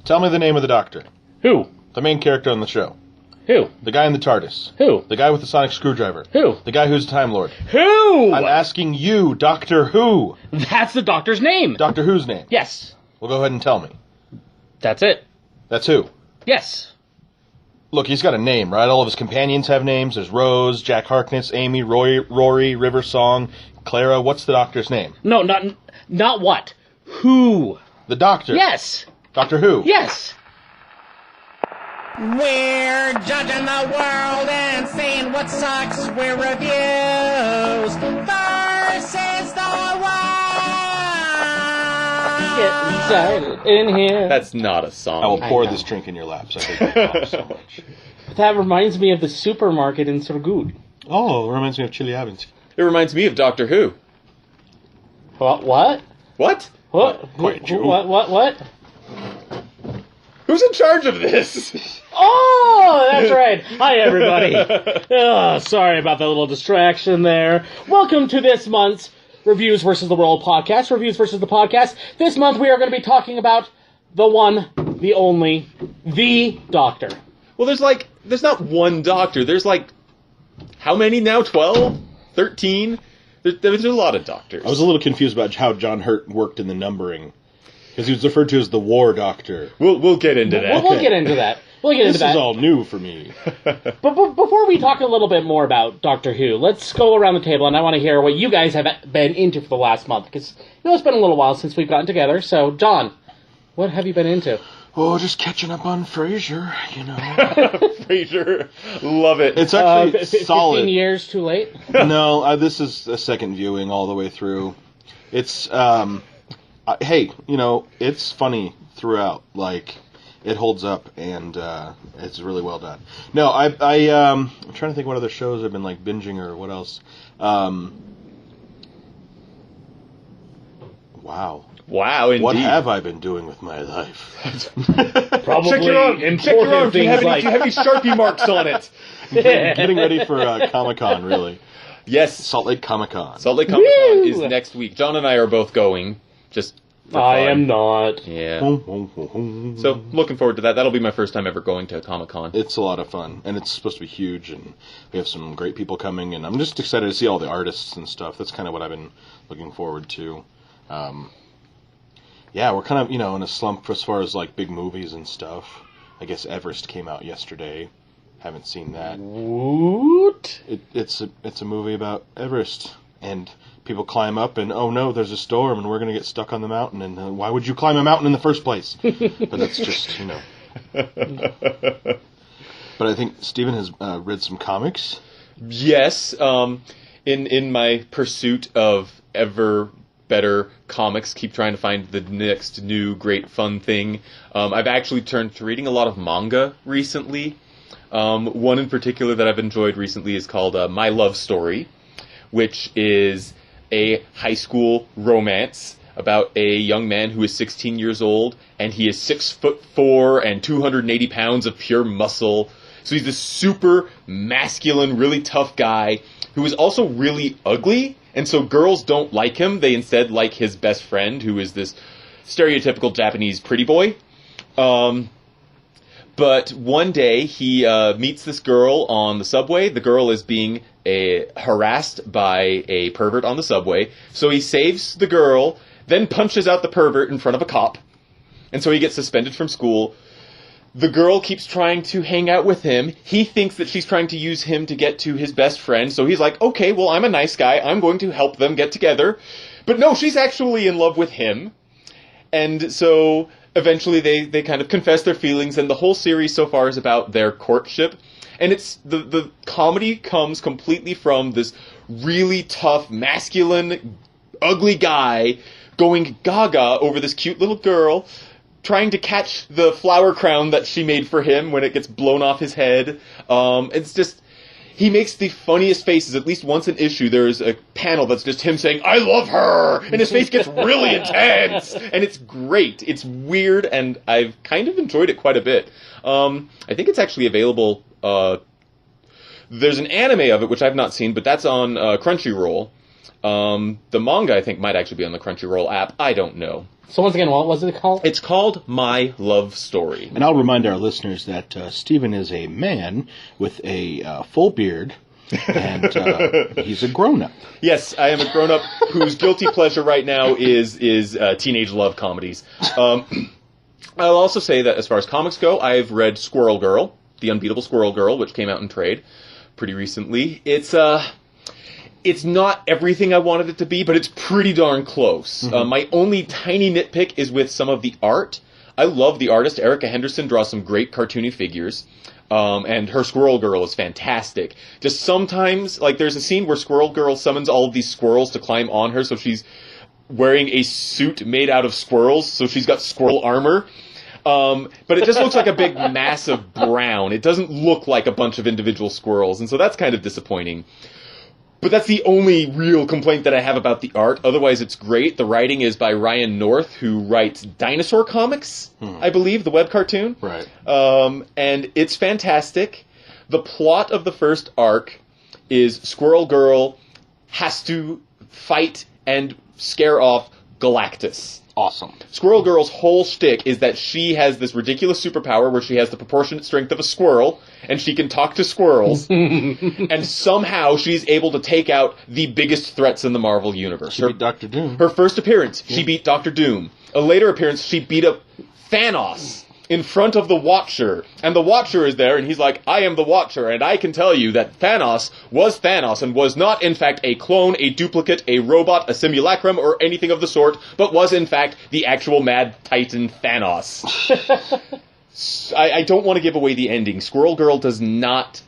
Tell me the name of the Doctor. Who? The main character on the show. Who? The guy in the TARDIS. Who? The guy with the sonic screwdriver. Who? The guy who's a Time Lord. Who? I'm asking you, Doctor Who. That's the Doctor's name. Doctor Who's name? Yes. Well, go ahead and tell me. That's it. That's who? Yes. Look, he's got a name, right? All of his companions have names. There's Rose, Jack Harkness, Amy, Rory, River Song, Clara. What's the Doctor's name? No, not what. Who? The Doctor. Yes. Doctor Who. Yes. We're judging the world and seeing what sucks. We're reviews versus the world. Get excited in here. That's not a song. I will pour know. this drink in your lap, so I think you laugh so much. That reminds me of the supermarket in Surgut. Oh, it reminds me of Chili Avens. It reminds me of Doctor Who. What? What? What? Quite true. What? Who's in charge of this? Oh, that's right. Hi, everybody. Oh, sorry about that little distraction there. Welcome to this month's Reviews versus the World podcast. Reviews versus the podcast. This month we are going to be talking about the one, the only, the Doctor. Well, there's not one Doctor. There's how many now? 12? 13? There's a lot of Doctors. I was a little confused about how John Hurt worked in the numbering. Because he was referred to as the War Doctor. We'll get into that. We'll get into that. This is all new for me. But before we talk a little bit more about Doctor Who, let's go around the table, and I want to hear what you guys have been into for the last month. Because, it's been a little while since we've gotten together. So, John, what have you been into? Oh, just catching up on Frasier, Frasier. Love it. It's actually 15 solid. years too late? No, this is a second viewing all the way through. It's, hey, it's funny throughout. It holds up, and it's really well done. No, I'm trying to think what other shows I've been, binging or what else. Wow. Wow, indeed. What have I been doing with my life? Probably Check your arm. important Do you things have any heavy Sharpie marks on it? Getting ready for Comic-Con, really. Yes. Salt Lake Comic-Con. Salt Lake Comic-Con Woo! is next week. John and I are both going. Just for I fun. am not. Yeah. So, looking forward to that. That'll be my first time ever going to Comic-Con. It's a lot of fun, and it's supposed to be huge, and we have some great people coming, and I'm just excited to see all the artists and stuff. That's kind of what I've been looking forward to. Yeah, we're kind of, in a slump as far as, big movies and stuff. I guess Everest came out yesterday. Haven't seen that. What? It's a movie about Everest, and people climb up, and oh no, there's a storm, and we're going to get stuck on the mountain, and why would you climb a mountain in the first place? But that's just, But I think Steven has read some comics. Yes. In my pursuit of ever better comics, keep trying to find the next new great fun thing. I've actually turned to reading a lot of manga recently. One in particular that I've enjoyed recently is called My Love Story, which is a high school romance about a young man who is 16 years old, and he is 6'4" and 280 pounds of pure muscle. So he's this super masculine, really tough guy who is also really ugly. And so girls don't like him. They instead like his best friend, who is this stereotypical Japanese pretty boy. But one day he meets this girl on the subway. The girl is being harassed by a pervert on the subway. So he saves the girl, then punches out the pervert in front of a cop. And so he gets suspended from school. The girl keeps trying to hang out with him. He thinks that she's trying to use him to get to his best friend. So he's like, okay, well, I'm a nice guy. I'm going to help them get together. But no, she's actually in love with him. And so eventually they kind of confess their feelings. And the whole series so far is about their courtship. And it's the comedy comes completely from this really tough, masculine, ugly guy going gaga over this cute little girl, trying to catch the flower crown that she made for him when it gets blown off his head. It's just, he makes the funniest faces. At least once an issue, there's a panel that's just him saying, I love her! And his face gets really intense! And it's great. It's weird, and I've kind of enjoyed it quite a bit. I think it's actually available. There's an anime of it, which I've not seen, but that's on Crunchyroll. The manga, I think, might actually be on the Crunchyroll app. I don't know. So once again, what was it called? It's called My Love Story. And I'll remind our listeners that Stephen is a man with a full beard, and he's a grown-up. Yes, I am a grown-up whose guilty pleasure right now is teenage love comedies. I'll also say that as far as comics go, I've read Squirrel Girl, The Unbeatable Squirrel Girl, which came out in trade pretty recently. It's not everything I wanted it to be, but it's pretty darn close. My only tiny nitpick is with some of the art. I love the artist. Erica Henderson draws some great cartoony figures. And her Squirrel Girl is fantastic. Just sometimes, like, there's a scene where Squirrel Girl summons all of these squirrels to climb on her, so she's wearing a suit made out of squirrels, so she's got squirrel armor. But it just looks like a big mass of brown. It doesn't look like a bunch of individual squirrels, and so that's kind of disappointing. But that's the only real complaint that I have about the art. Otherwise, it's great. The writing is by Ryan North, who writes Dinosaur Comics, I believe, the web cartoon. Right. And it's fantastic. The plot of the first arc is Squirrel Girl has to fight and scare off Galactus. Awesome. Squirrel Girl's whole shtick is that she has this ridiculous superpower where she has the proportionate strength of a squirrel, and she can talk to squirrels, and somehow she's able to take out the biggest threats in the Marvel Universe. She beat Dr. Doom. Her first appearance, she beat Dr. Doom. A later appearance, she beat up Thanos in front of the Watcher. And the Watcher is there, and he's like, I am the Watcher, and I can tell you that Thanos and was not, in fact, a clone, a duplicate, a robot, a simulacrum, or anything of the sort, but was, in fact, the actual Mad Titan Thanos. I don't want to give away the ending. Squirrel Girl does not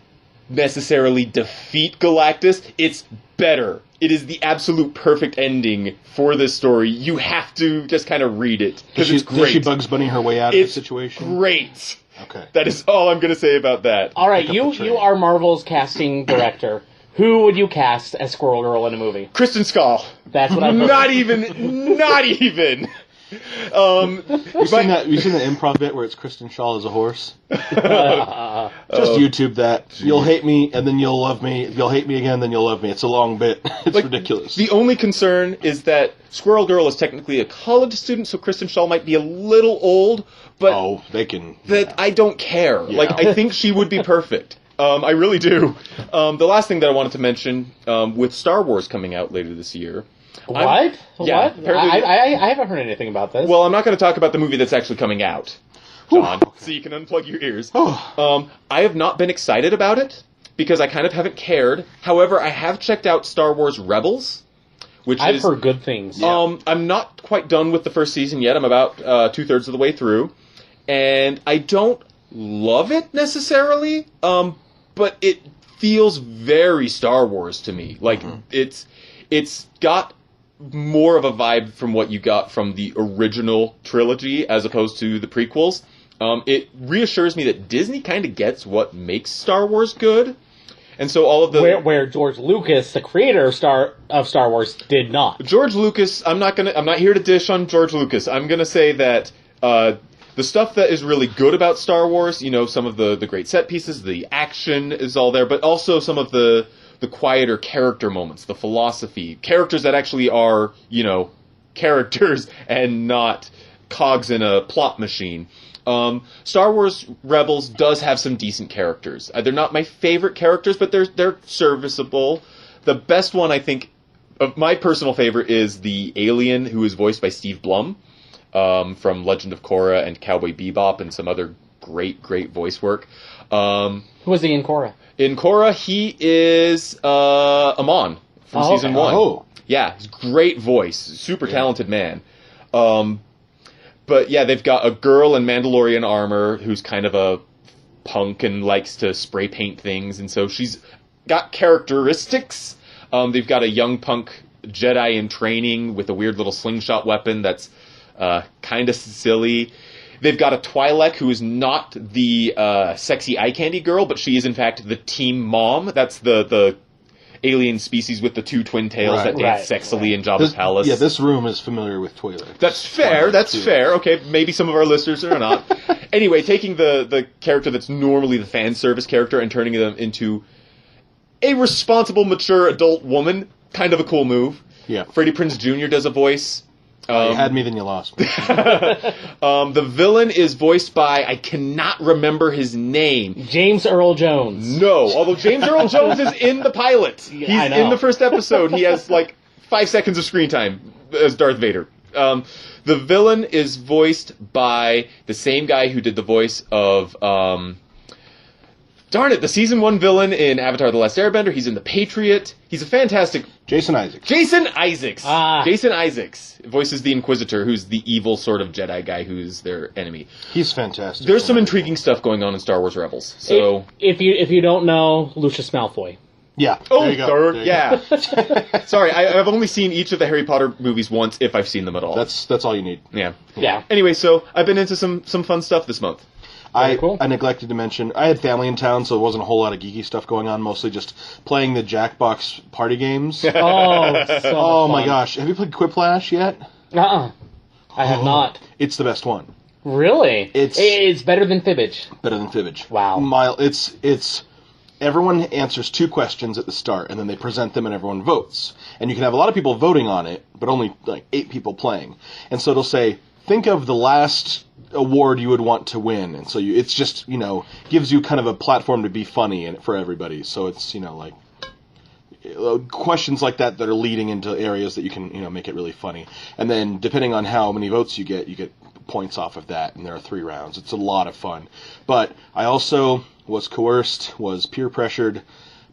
necessarily defeat Galactus. It's better. It is the absolute perfect ending for this story. You have to just kind of read it, because it's great. Does she Bugs Bunny her way out of the situation? Great. Okay. That is all I'm going to say about that. All right, you are Marvel's casting director. Who would you cast as Squirrel Girl in a movie? Kristen Schaal. That's what I'm Not even. You seen the improv bit where it's Kristen Schaal as a horse? Just YouTube that. Geez. You'll hate me, and then you'll love me. You'll hate me again, then you'll love me. It's a long bit. It's ridiculous. The only concern is that Squirrel Girl is technically a college student, so Kristen Schaal might be a little old, but they can. I don't care. Yeah. I think she would be perfect. I really do. The last thing that I wanted to mention, with Star Wars coming out later this year. What? Yeah, what? I haven't heard anything about this. Well, I'm not going to talk about the movie that's actually coming out, John, so you can unplug your ears. I have not been excited about it, because I kind of haven't cared. However, I have checked out Star Wars Rebels, which I've heard good things. I'm not quite done with the first season yet. I'm about 2/3 of the way through, and I don't love it necessarily, but it feels very Star Wars to me. It's got more of a vibe from what you got from the original trilogy as opposed to the prequels. It reassures me that Disney kind of gets what makes Star Wars good. And so all of the where George Lucas, the creator of Star Wars, did not. George Lucas, I'm not here to dish on George Lucas. I'm gonna say that the stuff that is really good about Star Wars, some of the great set pieces, the action is all there, but also some of the quieter character moments, the philosophy, characters that actually are, characters and not cogs in a plot machine. Star Wars Rebels does have some decent characters. They're not my favorite characters, but they're serviceable. The best one, I think, of my personal favorite is the alien who is voiced by Steve Blum, from Legend of Korra and Cowboy Bebop and some other great voice work. Who was he in Korra? In Korra, he is Amon from season 1. Oh. Yeah, he's great voice, super talented man. But yeah, they've got a girl in Mandalorian armor who's kind of a punk and likes to spray paint things, and so she's got characteristics. They've got a young punk Jedi in training with a weird little slingshot weapon that's kind of silly. They've got a Twi'lek who is not the sexy eye candy girl, but she is in fact the team mom. That's the alien species with the two twin tails that dance sexily in Jabba's palace. Yeah, this room is familiar with Twi'lek. That's fair. That's fair. Okay, maybe some of our listeners are not. Anyway, taking the character that's normally the fan service character and turning them into a responsible, mature adult woman. kind of a cool move. Yeah. Freddie Prinze Jr. does a voice. You had me, then you lost me. The villain is voiced by, I cannot remember his name. James Earl Jones. No, although James Earl Jones is in the pilot. He's I know. in the first episode. He has like 5 seconds of screen time as Darth Vader. The villain is voiced by the same guy who did the voice of, darn it, the season 1 villain in Avatar: The Last Airbender. He's in The Patriot. He's a fantastic... Jason Isaacs. Jason Isaacs. Ah. Jason Isaacs voices the Inquisitor, who's the evil sort of Jedi guy who's their enemy. He's fantastic. There's some intriguing stuff going on in Star Wars Rebels. So If you don't know, Lucius Malfoy. Yeah. oh, there you go. third, There you go. yeah. Sorry, I've only seen each of the Harry Potter movies once, if I've seen them at all. That's all you need. yeah. Yeah. Anyway, so I've been into some fun stuff this month. Very cool. I neglected to mention, I had family in town, so there wasn't a whole lot of geeky stuff going on, mostly just playing the Jackbox party games. Oh, so Oh my fun. gosh. Have you played Quiplash yet? Uh-uh. I have not. It's the best one. Really? It's better than Fibbage. Better than Fibbage. Wow. It's everyone answers 2 questions at the start, and then they present them and everyone votes. And you can have a lot of people voting on it, but only like 8 people playing. And so it'll say, think of the last award you would want to win. And so it's just, gives you kind of a platform to be funny and for everybody. So it's, like questions like that are leading into areas that you can, make it really funny. And then depending on how many votes you get points off of that. And there are 3 rounds. It's a lot of fun. But I also was coerced, was peer pressured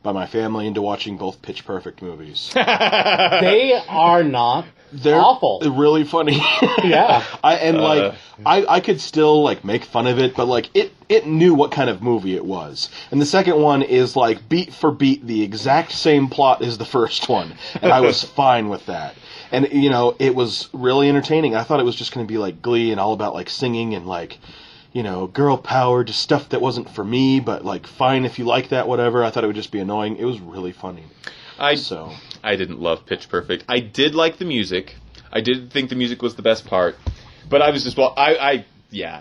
by my family into watching both Pitch Perfect movies. They are not They're awful. really funny. Yeah. I could still like make fun of it, but like it knew what kind of movie it was. And the second one is like beat for beat the exact same plot as the first one, and I was fine with that. And it was really entertaining. I thought it was just going to be like Glee and all about like singing and like girl power, just stuff that wasn't for me, but like fine if you like that, whatever. I thought it would just be annoying. It was really funny. I didn't love Pitch Perfect. I did like the music. I did think the music was the best part. But I was just I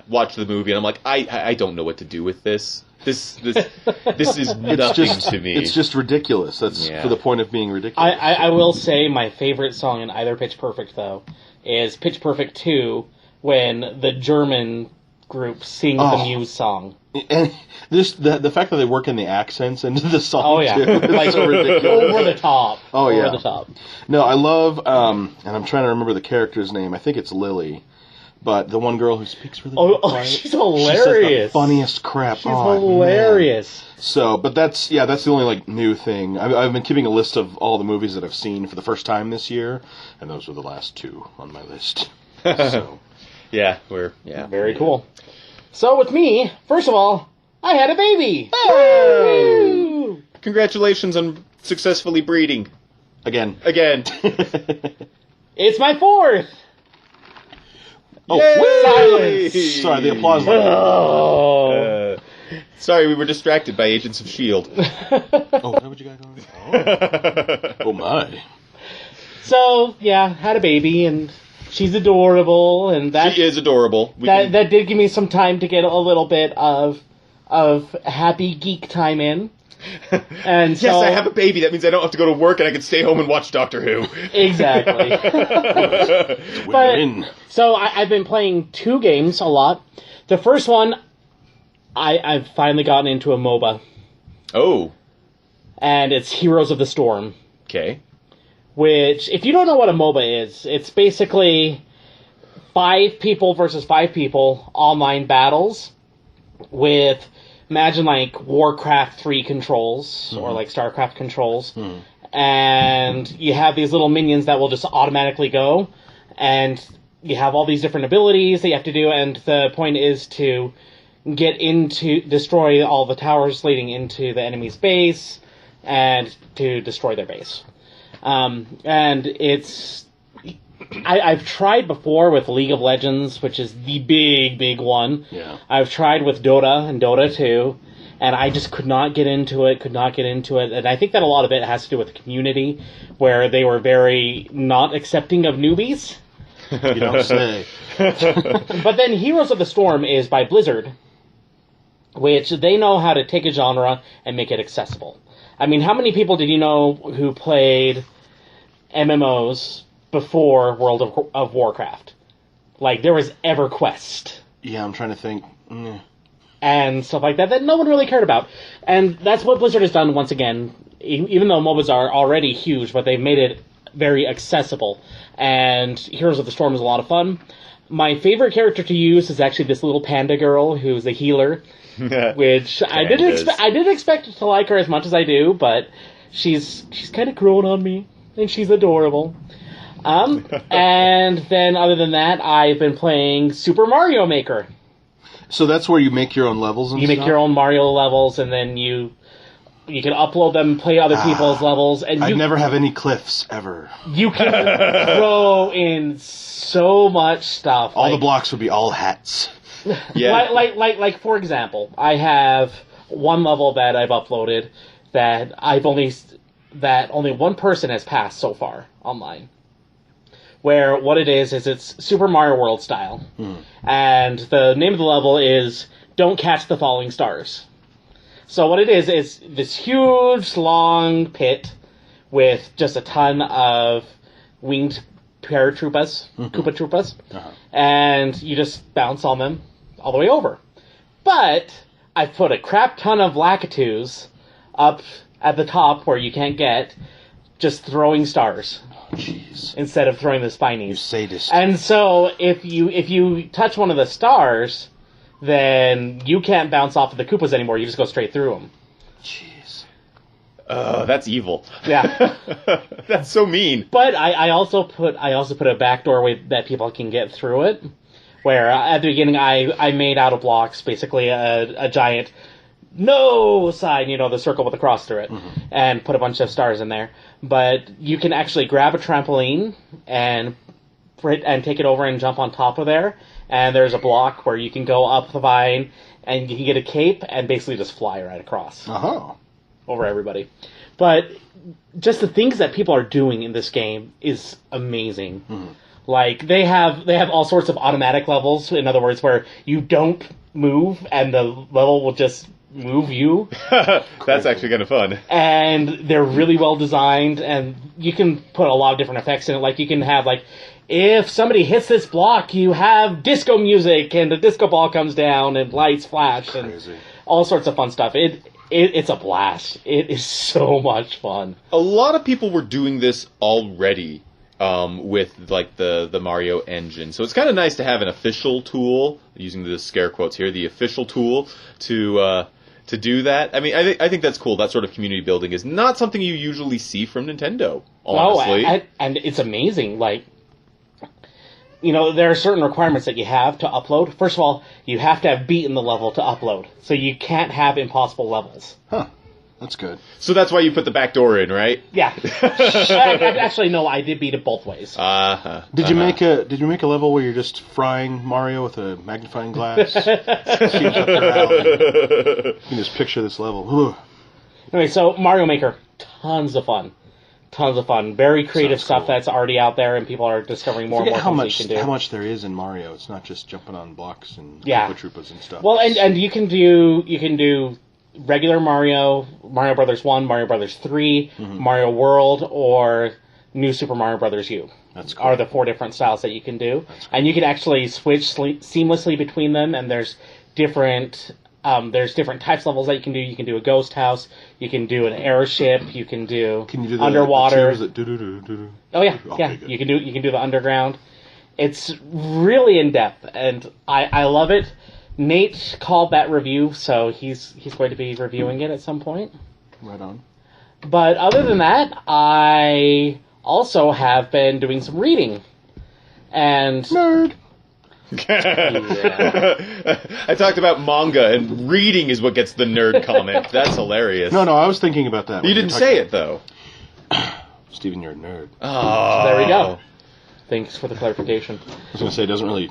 watched the movie and I'm like, I don't know what to do with this. This is nothing to me. It's just ridiculous. That's for the point of being ridiculous. I will say my favorite song in either Pitch Perfect, though, is Pitch Perfect 2, when the German group sings the Muse song. And the fact that they work in the accents into the song, Oh, yeah. too, is Like, so ridiculous. over the top. Oh, yeah. Over the top. No, I love, and I'm trying to remember the character's name. I think it's Lily. But the one girl who speaks really quiet. She's She hilarious. says the funniest crap. She's hilarious. Man. So, but that's the only like new thing. I've been keeping a list of all the movies that I've seen for the first time this year, and those were the last 2 on my list. So, Very cool. So with me, first of all, I had a baby. Woo! Congratulations on successfully breeding. again. It's my 4th. Oh, Yay! Silence. Sorry, the applause. Oh. Sorry, we were distracted by Agents of S.H.I.E.L.D. Oh, is that what you got going? Oh my. So, yeah, had a baby, and she's adorable, and that She is adorable. that did give me some time to get a little bit of happy geek time in. And Yes, so, I have a baby. That means I don't have to go to work and I can stay home and watch Doctor Who. Exactly. Win-win. So I've been playing 2 games a lot. The first one, I've finally gotten into a MOBA, Oh, and it's Heroes of the Storm. okay. Which, if you don't know what a MOBA is, it's basically 5 people versus 5 people online battles with, imagine like Warcraft 3 controls or like StarCraft controls. And you have these little minions that will just automatically go, and you have all these different abilities that you have to do, and the point is to destroy all the towers leading into the enemy's base and to destroy their base. And it's... I've tried before with League of Legends, which is the big one. Yeah. I've tried with Dota and Dota 2, and I just could not get into it. And I think that a lot of it has to do with the community, where they were very not accepting of newbies. You don't say. But then Heroes of the Storm is by Blizzard, which they know how to take a genre and make it accessible. I mean, how many people did you know who played MMOs before World of Warcraft. Like, there was EverQuest. Yeah, I'm trying to think. And stuff like that no one really cared about. And that's what Blizzard has done once again, even though MOBAs are already huge, but they've made it very accessible. And Heroes of the Storm is a lot of fun. My favorite character to use is actually this little panda girl who's a healer, which I didn't expect to like her as much as I do, but she's kind of grown on me, and she's adorable. And then other than that, I've been playing Super Mario Maker. So that's where you make your own levels and You make your own Mario levels, and then you can upload them, play other people's levels, and I'd never have any cliffs ever. You can throw in so much stuff. All the blocks would be all hats. Yeah. Like for example, I have one level that I've uploaded that only one person has passed so far online. Where what it is it's Super Mario World style. And the name of the level is Don't Catch the Falling Stars. So what it is this huge, long pit with just a ton of winged paratroopas, Koopa Troopas, and you just bounce on them all the way over. But I've put a crap ton of Lakitus up at the top where you can't get, just throwing stars. Jeez. Instead of throwing the spinies. You sadist. And so if you touch one of the stars, then you can't bounce off of the Koopas anymore. You just go straight through them. Jeez. That's evil. Yeah. That's so mean. But I also put a backdoor way that people can get through it, where at the beginning I made out of blocks basically a giant no sign, the circle with a cross through it, and put a bunch of stars in there. But you can actually grab a trampoline and take it over and jump on top of there, and there's a block where you can go up the vine, and you can get a cape and basically just fly right across over everybody. But just the things that people are doing in this game is amazing. Like, they have all sorts of automatic levels, in other words, where you don't move, and the level will just move you. That's actually kind of fun. And they're really well designed, and you can put a lot of different effects in it. Like, you can have, if somebody hits this block, you have disco music, and the disco ball comes down, and lights flash, and all sorts of fun stuff. It's a blast. It is so much fun. A lot of people were doing this already with the Mario engine. So it's kind of nice to have an official tool, using the scare quotes here, the official tool to do that. I mean, I think that's cool. That sort of community building is not something you usually see from Nintendo, honestly. And it's amazing. There are certain requirements that you have to upload. First of all, you have to have beaten the level to upload. So you can't have impossible levels. Huh. That's good. So that's why you put the back door in, right? Yeah. Actually, no, I did beat it both ways. Did you make a level where you're just frying Mario with a magnifying glass? You can just picture this level. Anyway, so Mario Maker, tons of fun. Very creative stuff that's already out there, and people are discovering more and more things you can do. How much there is in Mario. It's not just jumping on blocks and Koopa Troopas and stuff. Well, and you can do regular Mario, Mario Brothers 1, Mario Brothers 3, Mario World, or New Super Mario Brothers U. That's cool. Are the 4 different styles that you can do. Cool. And you can actually switch seamlessly between them, and there's different types of levels that you can do. You can do a ghost house, you can do an airship, you can do underwater. Oh yeah, you can do the underground. It's really in depth, and I love it. Nate called that review, so he's going to be reviewing it at some point. Right on. But other than that, I also have been doing some reading. And nerd. I talked about manga, and reading is what gets the nerd comment. That's hilarious. No, I was thinking about that. You didn't say it, though. Steven, you're a nerd. Oh. So there we go. Thanks for the clarification. I was going to say, it doesn't really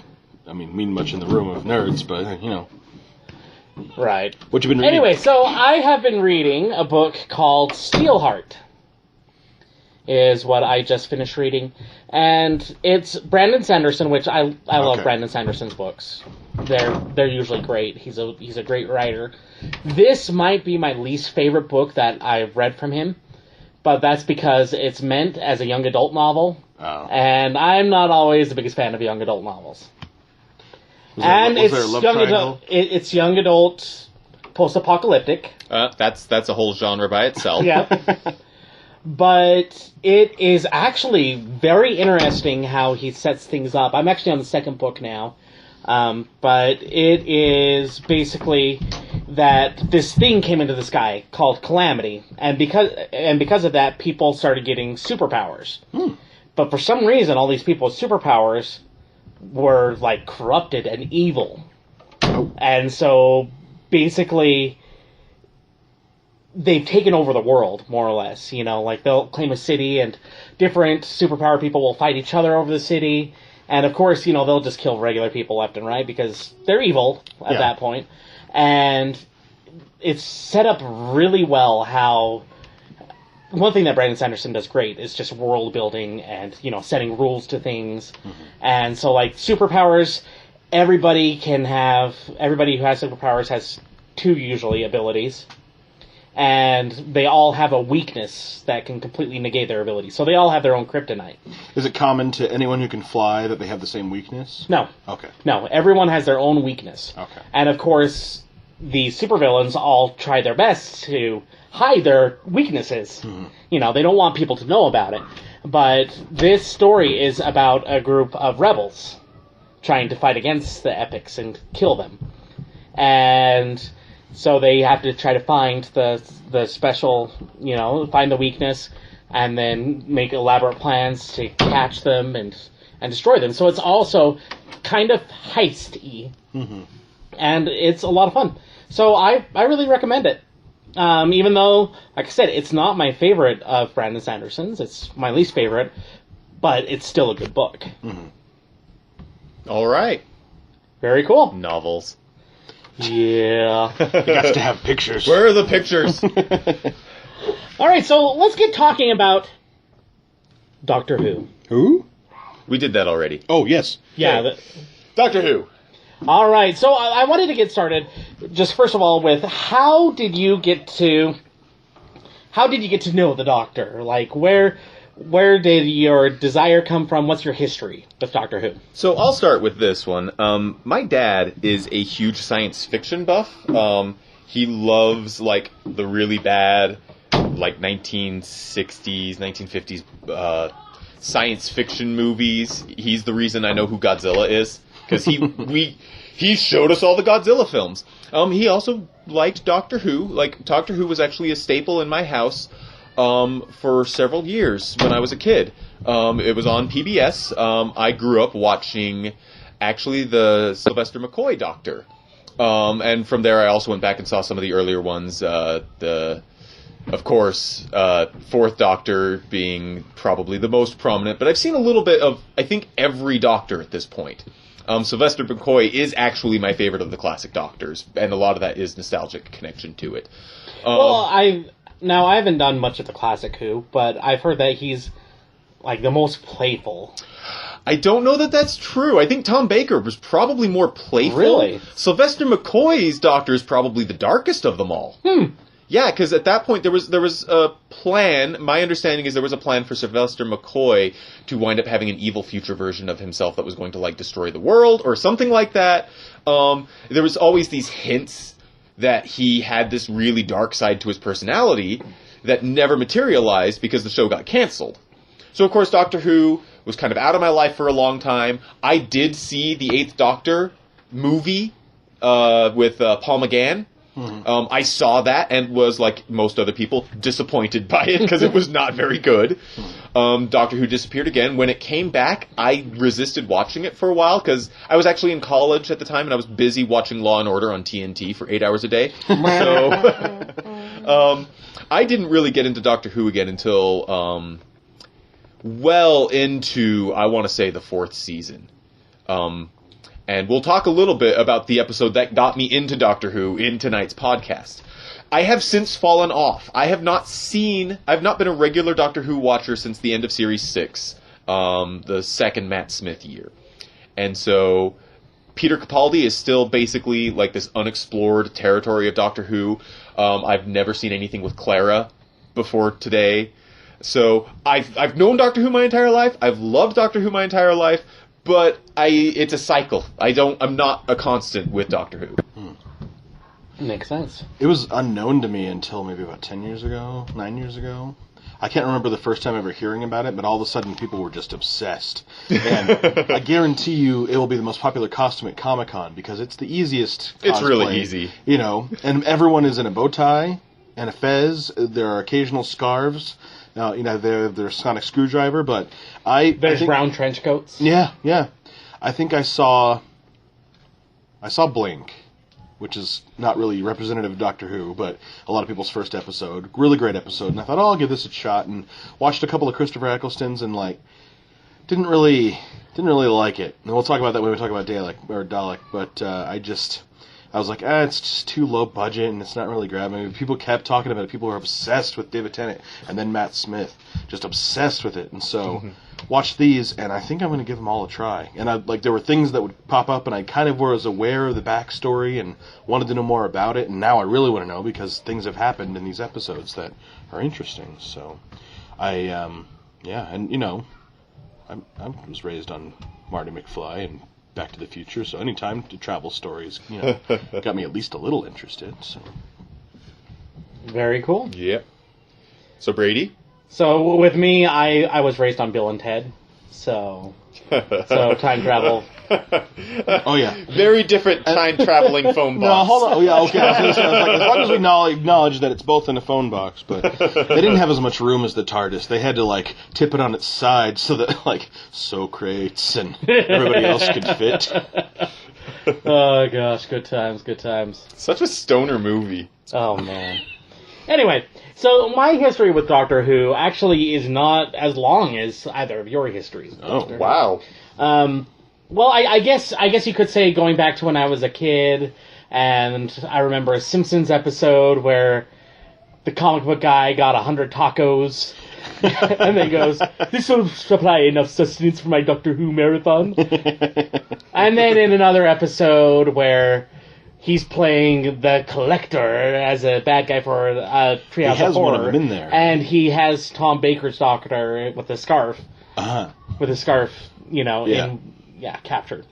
mean much in the room of nerds, but, Right. What you been reading? Anyway, so I have been reading a book called Steelheart, is what I just finished reading. And it's Brandon Sanderson, which I love Brandon Sanderson's books. They're usually great. He's a great writer. This might be my least favorite book that I've read from him, but that's because it's meant as a young adult novel, Oh. and I'm not always the biggest fan of young adult novels. Was there a love young triangle? adult. It's young adult, post-apocalyptic. That's a whole genre by itself. Yeah. But it is actually very interesting how he sets things up. I'm actually on the second book now. But it is basically that this thing came into the sky called Calamity. And because of that, people started getting superpowers. But for some reason, all these people with superpowers were, like, corrupted and evil. And so, basically, they've taken over the world, more or less. You know, like, they'll claim a city, and different superpower people will fight each other over the city. And, of course, you know, they'll just kill regular people left and right, because they're evil at that point. And it's set up really well how... One thing that Brandon Sanderson does great is just world building and, you know, setting rules to things. And so, like, superpowers, everybody who has superpowers has 2 usually abilities. And they all have a weakness that can completely negate their ability. So they all have their own kryptonite. Is it common to anyone who can fly that they have the same weakness? No. Okay. No, everyone has their own weakness. Okay. And, of course, the supervillains all try their best to hide their weaknesses. You know, they don't want people to know about it. But this story is about a group of rebels trying to fight against the epics and kill them. And so they have to try to find the special, you know, find the weakness, and then make elaborate plans to catch them and destroy them. So it's also kind of heist-y. And it's a lot of fun. So I really recommend it. Even though, like I said, it's not my favorite of Brandon Sanderson's. It's my least favorite, but it's still a good book. All right. Very cool. Novels. Yeah. You got to have pictures. Where are the pictures? All right, so let's get talking about Doctor Who. Who? We did that already. Oh, yes. Yeah. Doctor Who. All right, so I wanted to get started just first of all with how did you get to know the Doctor? Like, where did your desire come from? What's your history with Doctor Who? So I'll start with this one. My dad is a huge science fiction buff. He loves, like, the really bad, like, 1960s, 1950s science fiction movies. He's the reason I know who Godzilla is. Because he showed us all the Godzilla films. He also liked Doctor Who. Like, Doctor Who was actually a staple in my house for several years when I was a kid. It was on PBS. I grew up watching, actually, the Sylvester McCoy Doctor. And from there, I also went back and saw some of the earlier ones. Of course, Fourth Doctor being probably the most prominent. But I've seen a little bit of, I think, every Doctor at this point. Sylvester McCoy is actually my favorite of the classic Doctors, and a lot of that is nostalgic connection to it. Well, I haven't done much of the classic Who, but I've heard that he's, like, the most playful. I don't know that that's true. I think Tom Baker was probably more playful. Really? Sylvester McCoy's Doctor is probably the darkest of them all. Yeah, because at that point there was a plan. My understanding is there was a plan for Sylvester McCoy to wind up having an evil future version of himself that was going to, like, destroy the world or something like that. There was always these hints that he had this really dark side to his personality that never materialized because the show got canceled. So, of course, Doctor Who was kind of out of my life for a long time. I did see the Eighth Doctor movie with Paul McGann. I saw that and was, like most other people, disappointed by it because it was not very good. Doctor Who disappeared again. When it came back, I resisted watching it for a while because I was actually in college at the time and I was busy watching Law and Order on TNT for 8 hours a day. So I didn't really get into Doctor Who again until well into, I want to say, the 4th season. And we'll talk a little bit about the episode that got me into Doctor Who in tonight's podcast. I have since fallen off. I've not been a regular Doctor Who watcher since the end of Series 6, the second Matt Smith year. And so Peter Capaldi is still basically like this unexplored territory of Doctor Who. I've never seen anything with Clara before today. So I've known Doctor Who my entire life. I've loved Doctor Who my entire life, but it's a cycle. I'm not a constant with Doctor Who. Makes sense. It was unknown to me until maybe about 10 years ago, 9 years ago. I can't remember the first time ever hearing about it, but all of a sudden people were just obsessed. And I guarantee you it will be the most popular costume at Comic-Con because it's the easiest cosplay. It's really easy. You know, and everyone is in a bow tie and a fez. There are occasional scarves. Now, you know, there's sonic screwdriver, but There's brown trench coats. Yeah, yeah. I think I saw Blink, which is not really representative of Doctor Who, but a lot of people's first episode. Really great episode. And I thought, I'll give this a shot, and watched a couple of Christopher Eccleston's, and didn't really like it. And we'll talk about that when we talk about Dalek. But I was like, it's just too low budget, and it's not really grabbing me. People kept talking about it. People were obsessed with David Tennant, and then Matt Smith, just obsessed with it. And so, watched these, and I think I'm going to give them all a try. And there were things that would pop up, and I kind of was aware of the backstory and wanted to know more about it. And now I really want to know because things have happened in these episodes that are interesting. So, I was raised on Marty McFly and Back to the Future, so any time to travel stories, got me at least a little interested. So, Very cool. Yeah. So Brady? So with me, I was raised on Bill and Ted, so time travel. Oh yeah, very different time traveling phone box. No, hold on. Oh, yeah, okay. I was as long as we acknowledge that it's both in a phone box, but they didn't have as much room as the TARDIS. They had to tip it on its side so that Socrates and everybody else could fit. Oh gosh, good times. Such a stoner movie. Oh man. Anyway, so my history with Doctor Who actually is not as long as either of your histories. Oh, wow. Well, I guess you could say going back to when I was a kid, and I remember a Simpsons episode where the comic book guy got 100 tacos, and then goes, "This will supply enough sustenance for my Doctor Who marathon." And then in another episode where he's playing the Collector as a bad guy for Treehouse of Horror. One of them in there. And he has Tom Baker's Doctor with a scarf. Uh-huh. With a scarf, captured.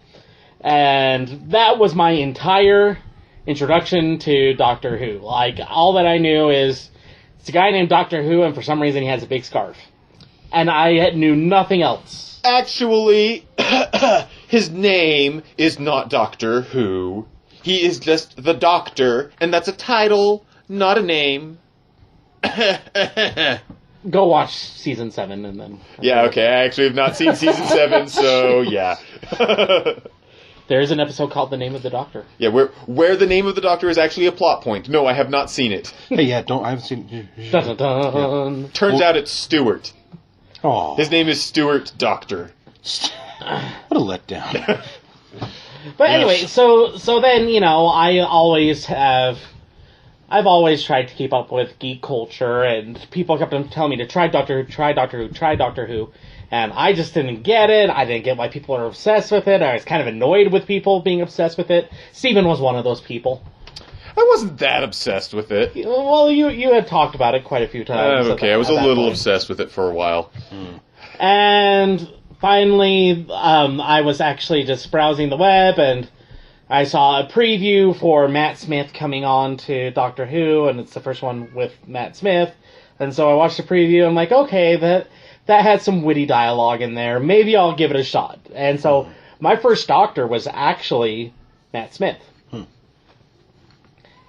And that was my entire introduction to Doctor Who. All that I knew is it's a guy named Doctor Who, and for some reason he has a big scarf. And I knew nothing else. Actually, his name is not Doctor Who. He is just the Doctor, and that's a title, not a name. Go watch season 7 and then... Yeah, okay, I actually have not seen season 7, so yeah. There's an episode called The Name of the Doctor. Yeah, where the name of the Doctor is actually a plot point. No, I have not seen it. Hey, I haven't seen it. Dun, dun, dun. Yeah. Turns out it's Stuart. Oh. His name is Stuart Doctor. What a letdown. But anyway, so then, I've always tried to keep up with geek culture, and people kept on telling me to try Doctor Who, and I just didn't get it. I didn't get why people are obsessed with it. I was kind of annoyed with people being obsessed with it. Steven was one of those people. I wasn't that obsessed with it. Well, you had talked about it quite a few times. Okay, I was a little obsessed with it for a while. And finally, I was actually just browsing the web, and I saw a preview for Matt Smith coming on to Doctor Who, and it's the first one with Matt Smith. And so I watched the preview, and I'm like, okay, that had some witty dialogue in there. Maybe I'll give it a shot. And so my first Doctor was actually Matt Smith.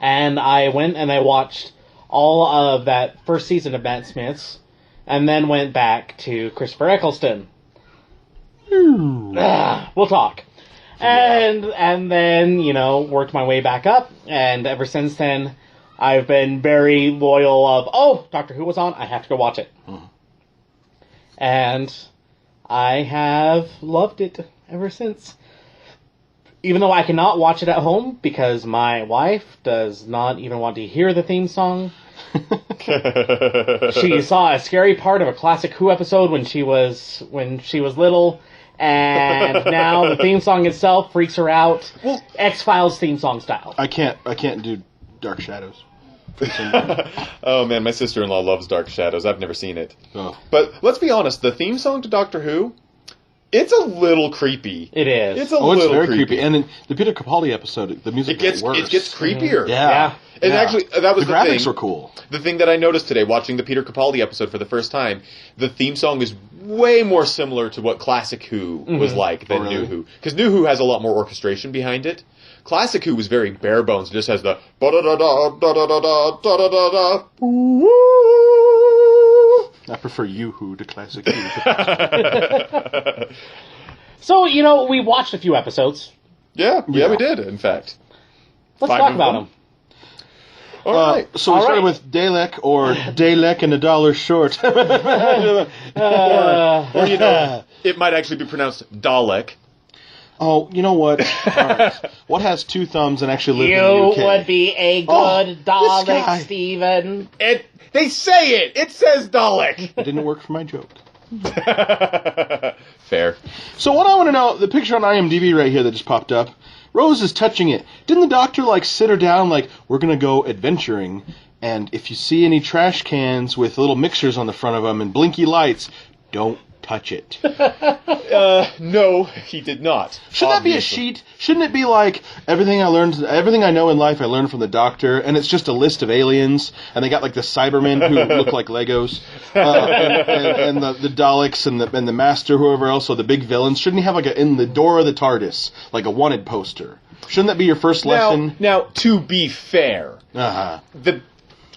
And I went and I watched all of that first season of Matt Smith's, and then went back to Christopher Eccleston. We'll talk. And then, worked my way back up, and ever since then, I've been very loyal of, Doctor Who was on, I have to go watch it. And I have loved it ever since. Even though I cannot watch it at home, because my wife does not even want to hear the theme song. She saw a scary part of a classic Who episode when she was little, and now the theme song itself freaks her out. Well, X-Files theme song style. I can't do Dark Shadows. Oh man, my sister-in-law loves Dark Shadows. I've never seen it. Oh. But let's be honest, the theme song to Doctor Who, it's a little creepy. It is. It's a Oh, it's little very creepy. And in the Peter Capaldi episode, the music It worse. gets creepier. Yeah. And Yeah. actually, that was the the graphics thing. were cool. The thing that I noticed today, watching the Peter Capaldi episode for the first time, the theme song is way more similar to what Classic Who was like than Oh, really? New Who. Because New Who has a lot more orchestration behind it. Classic Who was very bare bones. It just has the ba-da-da-da-da-da-da-da-da-da. I prefer Yoo-Hoo to Classic Who. So, we watched a few episodes. Yeah, Yeah. we did, in fact. Let's 5 talk of about them. them. All right. So we All started right. with Dalek or Dalek and $1 short. Or, it might actually be pronounced Dalek. Oh, you know what? All right. What has 2 thumbs and actually lived in the You UK? would be a Oh, good this guy. Dalek, Stephen. They say it! It says Dalek! It didn't work for my joke. Fair. So what I want to know, the picture on IMDb right here that just popped up, Rose is touching it. Didn't the doctor, sit her down, we're going to go adventuring, and if you see any trash cans with little mixers on the front of them and blinky lights, don't touch it. No, he did not. Shouldn't that be a Obviously. sheet? Shouldn't it be like everything I know in life I learned from the doctor, and it's just a list of aliens, and they got the Cybermen who look like Legos, and the Daleks and the Master, whoever else, or the big villains. Shouldn't he have in the door of the TARDIS, a wanted poster? Shouldn't that be your first lesson? Now, to be fair, Uh-huh. the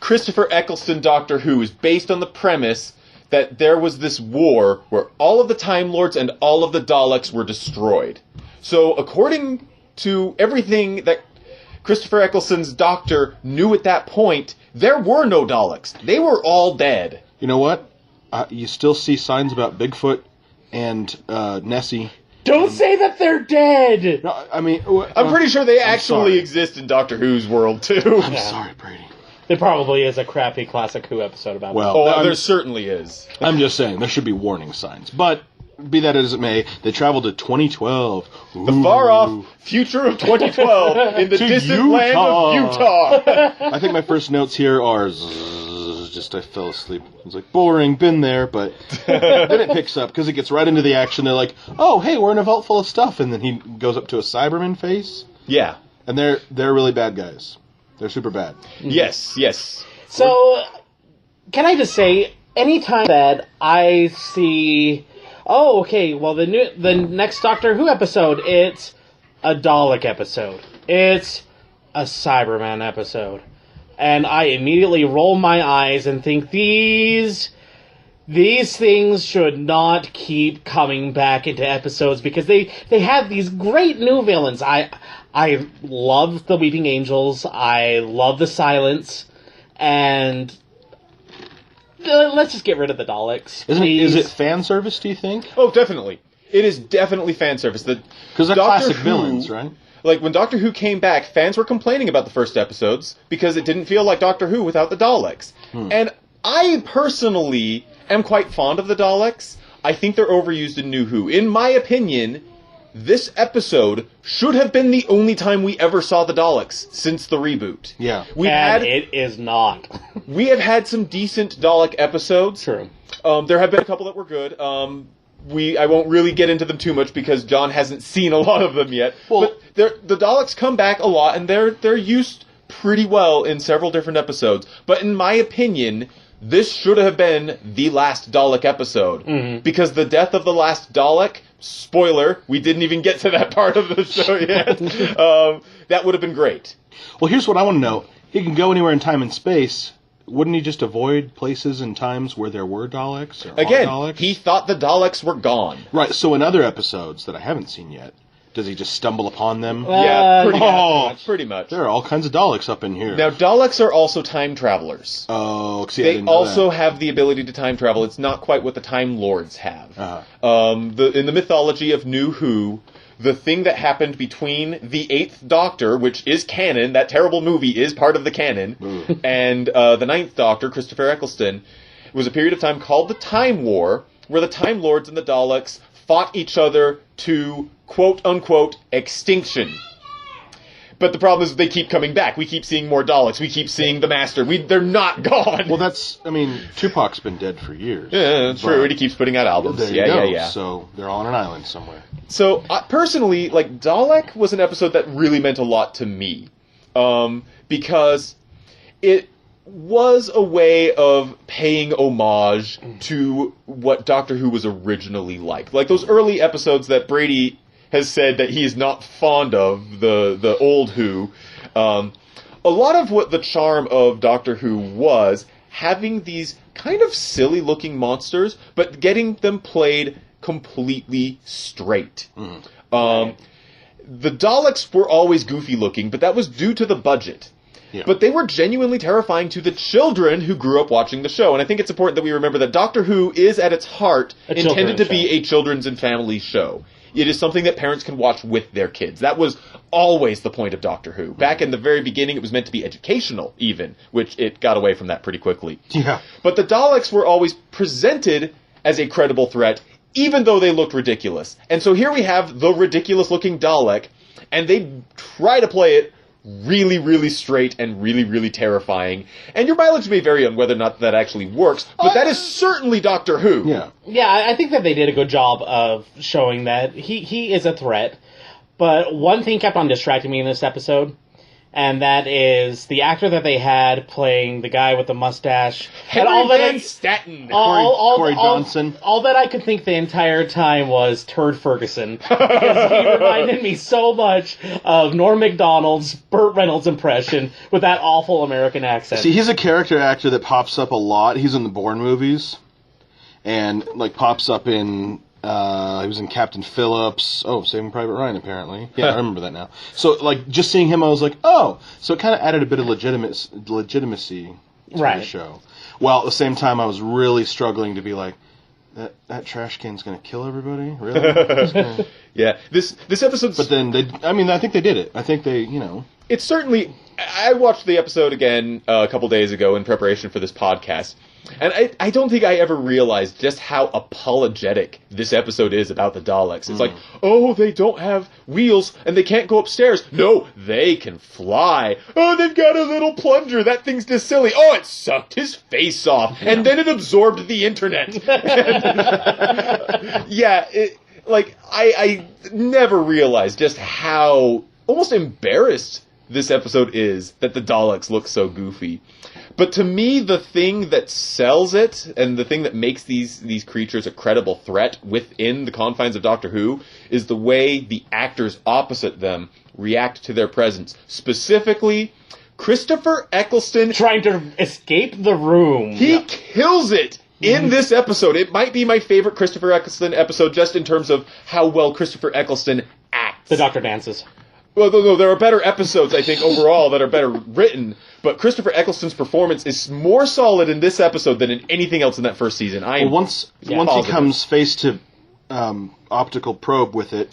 Christopher Eccleston Doctor Who is based on the premise that there was this war where all of the Time Lords and all of the Daleks were destroyed. So, according to everything that Christopher Eccleston's Doctor knew at that point, there were no Daleks. They were all dead. You know what? You still see signs about Bigfoot and Nessie. Don't say that they're dead! No, I mean... I'm pretty sure they I'm actually sorry. exist in Doctor Who's world, too. I'm sorry, Brady. There probably is a crappy Classic Who episode about Well, Oh, I'm- there certainly is. I'm just saying, there should be warning signs. But, be that as it may, they traveled to 2012. The far-off future of 2012 in the To distant land of Utah. I think my first notes here are... Just I fell asleep. It's boring, been there, but then it picks up because it gets right into the action. They're like, oh, hey, we're in a vault full of stuff. And then he goes up to a Cyberman face. Yeah. And they're really bad guys. They're super bad. Yes, yes. So, can I just say, anytime that I see, oh, okay, well, the next Doctor Who episode, it's a Dalek episode. It's a Cyberman episode. And I immediately roll my eyes and think, these things should not keep coming back into episodes because they have these great new villains. I love the Weeping Angels. I love the Silence. And let's just get rid of the Daleks. Is it fan service, do you think? Oh, definitely. It is definitely fan service. Because they're Doctor classic Who- villains, right? When Doctor Who came back, fans were complaining about the first episodes because it didn't feel like Doctor Who without the Daleks. And I personally am quite fond of the Daleks. I think they're overused in New Who. In my opinion, this episode should have been the only time we ever saw the Daleks since the reboot. Yeah. It is not. We have had some decent Dalek episodes. True. There have been a couple that were good. I won't really get into them too much because John hasn't seen a lot of them yet. Well- but the Daleks come back a lot, and they're used pretty well in several different episodes. But in my opinion, this should have been the last Dalek episode because the death of the last Dalek. Spoiler: we didn't even get to that part of the show yet. That would have been great. Well, here's what I want to know. He can go anywhere in time and space. Wouldn't he just avoid places and times where there were Daleks? Or Again, are Daleks? he thought the Daleks were gone. Right, so in other episodes that I haven't seen yet, does he just stumble upon them? Yeah, pretty oh. much. Pretty much. There are all kinds of Daleks up in here. Now, Daleks are also time travelers. Oh, see, I They didn't know also that. have the ability to time travel. It's not quite what the Time Lords have. Uh-huh. In the mythology of New Who, the thing that happened between the 8th Doctor, which is canon, that terrible movie is part of the canon, and the 9th Doctor, Christopher Eccleston, was a period of time called the Time War, where the Time Lords and the Daleks fought each other to quote-unquote extinction. But the problem is they keep coming back. We keep seeing more Daleks. We keep seeing the Master. They're not gone. Well, Tupac's been dead for years. Yeah, that's true. He keeps putting out albums. There you go. So they're all on an island somewhere. So, personally, like, Dalek was an episode that really meant a lot to me. Because it was a way of paying homage to what Doctor Who was originally like. Like, those early episodes that Brady has said that he is not fond of, the old Who, a lot of what the charm of Doctor Who was having these kind of silly-looking monsters, but getting them played completely straight. The Daleks were always goofy-looking, but that was due to the budget. Yeah. But they were genuinely terrifying to the children who grew up watching the show. And I think it's important that we remember that Doctor Who is, at its heart, intended to be a children's and family show. It is something that parents can watch with their kids. That was always the point of Doctor Who. Back in the very beginning, it was meant to be educational, even, which it got away from that pretty quickly. Yeah. But the Daleks were always presented as a credible threat, even though they looked ridiculous. And so here we have the ridiculous-looking Dalek, and they try to play it really, really straight and really, really terrifying. And your mileage may vary on whether or not that actually works, but that is certainly Doctor Who. Yeah. Yeah, I think that they did a good job of showing that he is a threat. But one thing kept on distracting me in this episode, and that is the actor that they had playing the guy with the mustache. Henry Van Statten. Corey Johnson. All that I could think the entire time was Turd Ferguson. Because he reminded me so much of Norm Macdonald's Burt Reynolds impression with that awful American accent. See, he's a character actor that pops up a lot. He's in the Bourne movies. And, pops up in... he was in Captain Phillips. Oh, Saving Private Ryan, apparently. Yeah, I remember that now. So, just seeing him, I was like, oh. So it kind of added a bit of legitimacy to the show. While at the same time, I was really struggling to be like, that trash can's going to kill everybody? Really? Yeah. This episode... But then, I think they did it. I think they, It's certainly... I watched the episode again a couple days ago in preparation for this podcast. And I don't think I ever realized just how apologetic this episode is about the Daleks. It's like, oh, they don't have wheels and they can't go upstairs. No, they can fly. Oh, they've got a little plunger. That thing's just silly. Oh, it sucked his face off. Yeah. And then it absorbed the internet. I never realized just how almost embarrassed this episode is that the Daleks look so goofy. But to me, the thing that sells it, and the thing that makes these creatures a credible threat within the confines of Doctor Who, is the way the actors opposite them react to their presence. Specifically, Christopher Eccleston... trying to escape the room. He kills it in this episode. It might be my favorite Christopher Eccleston episode just in terms of how well Christopher Eccleston acts. The Doctor dances. Well, no, there are better episodes, I think, overall that are better written, but Christopher Eccleston's performance is more solid in this episode than in anything else in that first season. Once he comes face to optical probe with it,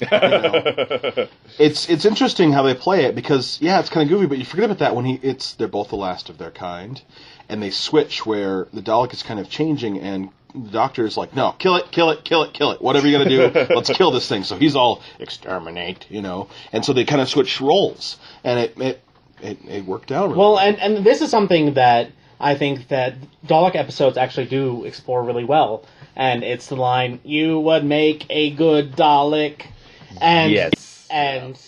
it's interesting how they play it, because, it's kind of goofy, but you forget about that when they're both the last of their kind, and they switch where the Dalek is kind of changing, and the Doctor is like, no, kill it. Whatever you're going to do, let's kill this thing. So he's all, exterminate, And so they kind of switch roles. And it worked out really well. And this is something that I think that Dalek episodes actually do explore really well. And it's the line, you would make a good Dalek. And, yes. And,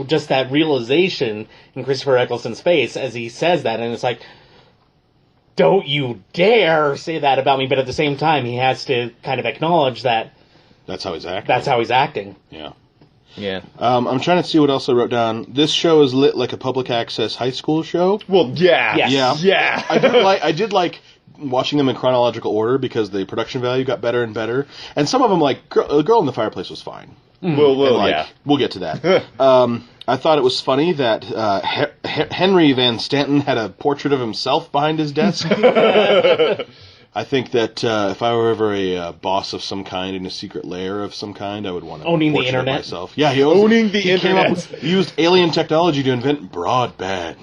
just that realization in Christopher Eccleston's face as he says that. And it's like, don't you dare say that about me, but at the same time, he has to kind of acknowledge that that's how he's acting. That's how he's acting. Yeah. Yeah. I'm trying to see what else I wrote down. This show is lit like a public access high school show. Well, yeah. Yes. Yeah. I did like watching them in chronological order because the production value got better and better. And some of them, like Girl in the Fireplace was fine. We'll get to that. I thought it was funny that Henry Van Stanton had a portrait of himself behind his desk. I think that if I were ever a boss of some kind in a secret lair of some kind, I would want to owning the internet myself. Yeah, owning the internet. He used alien technology to invent broadband.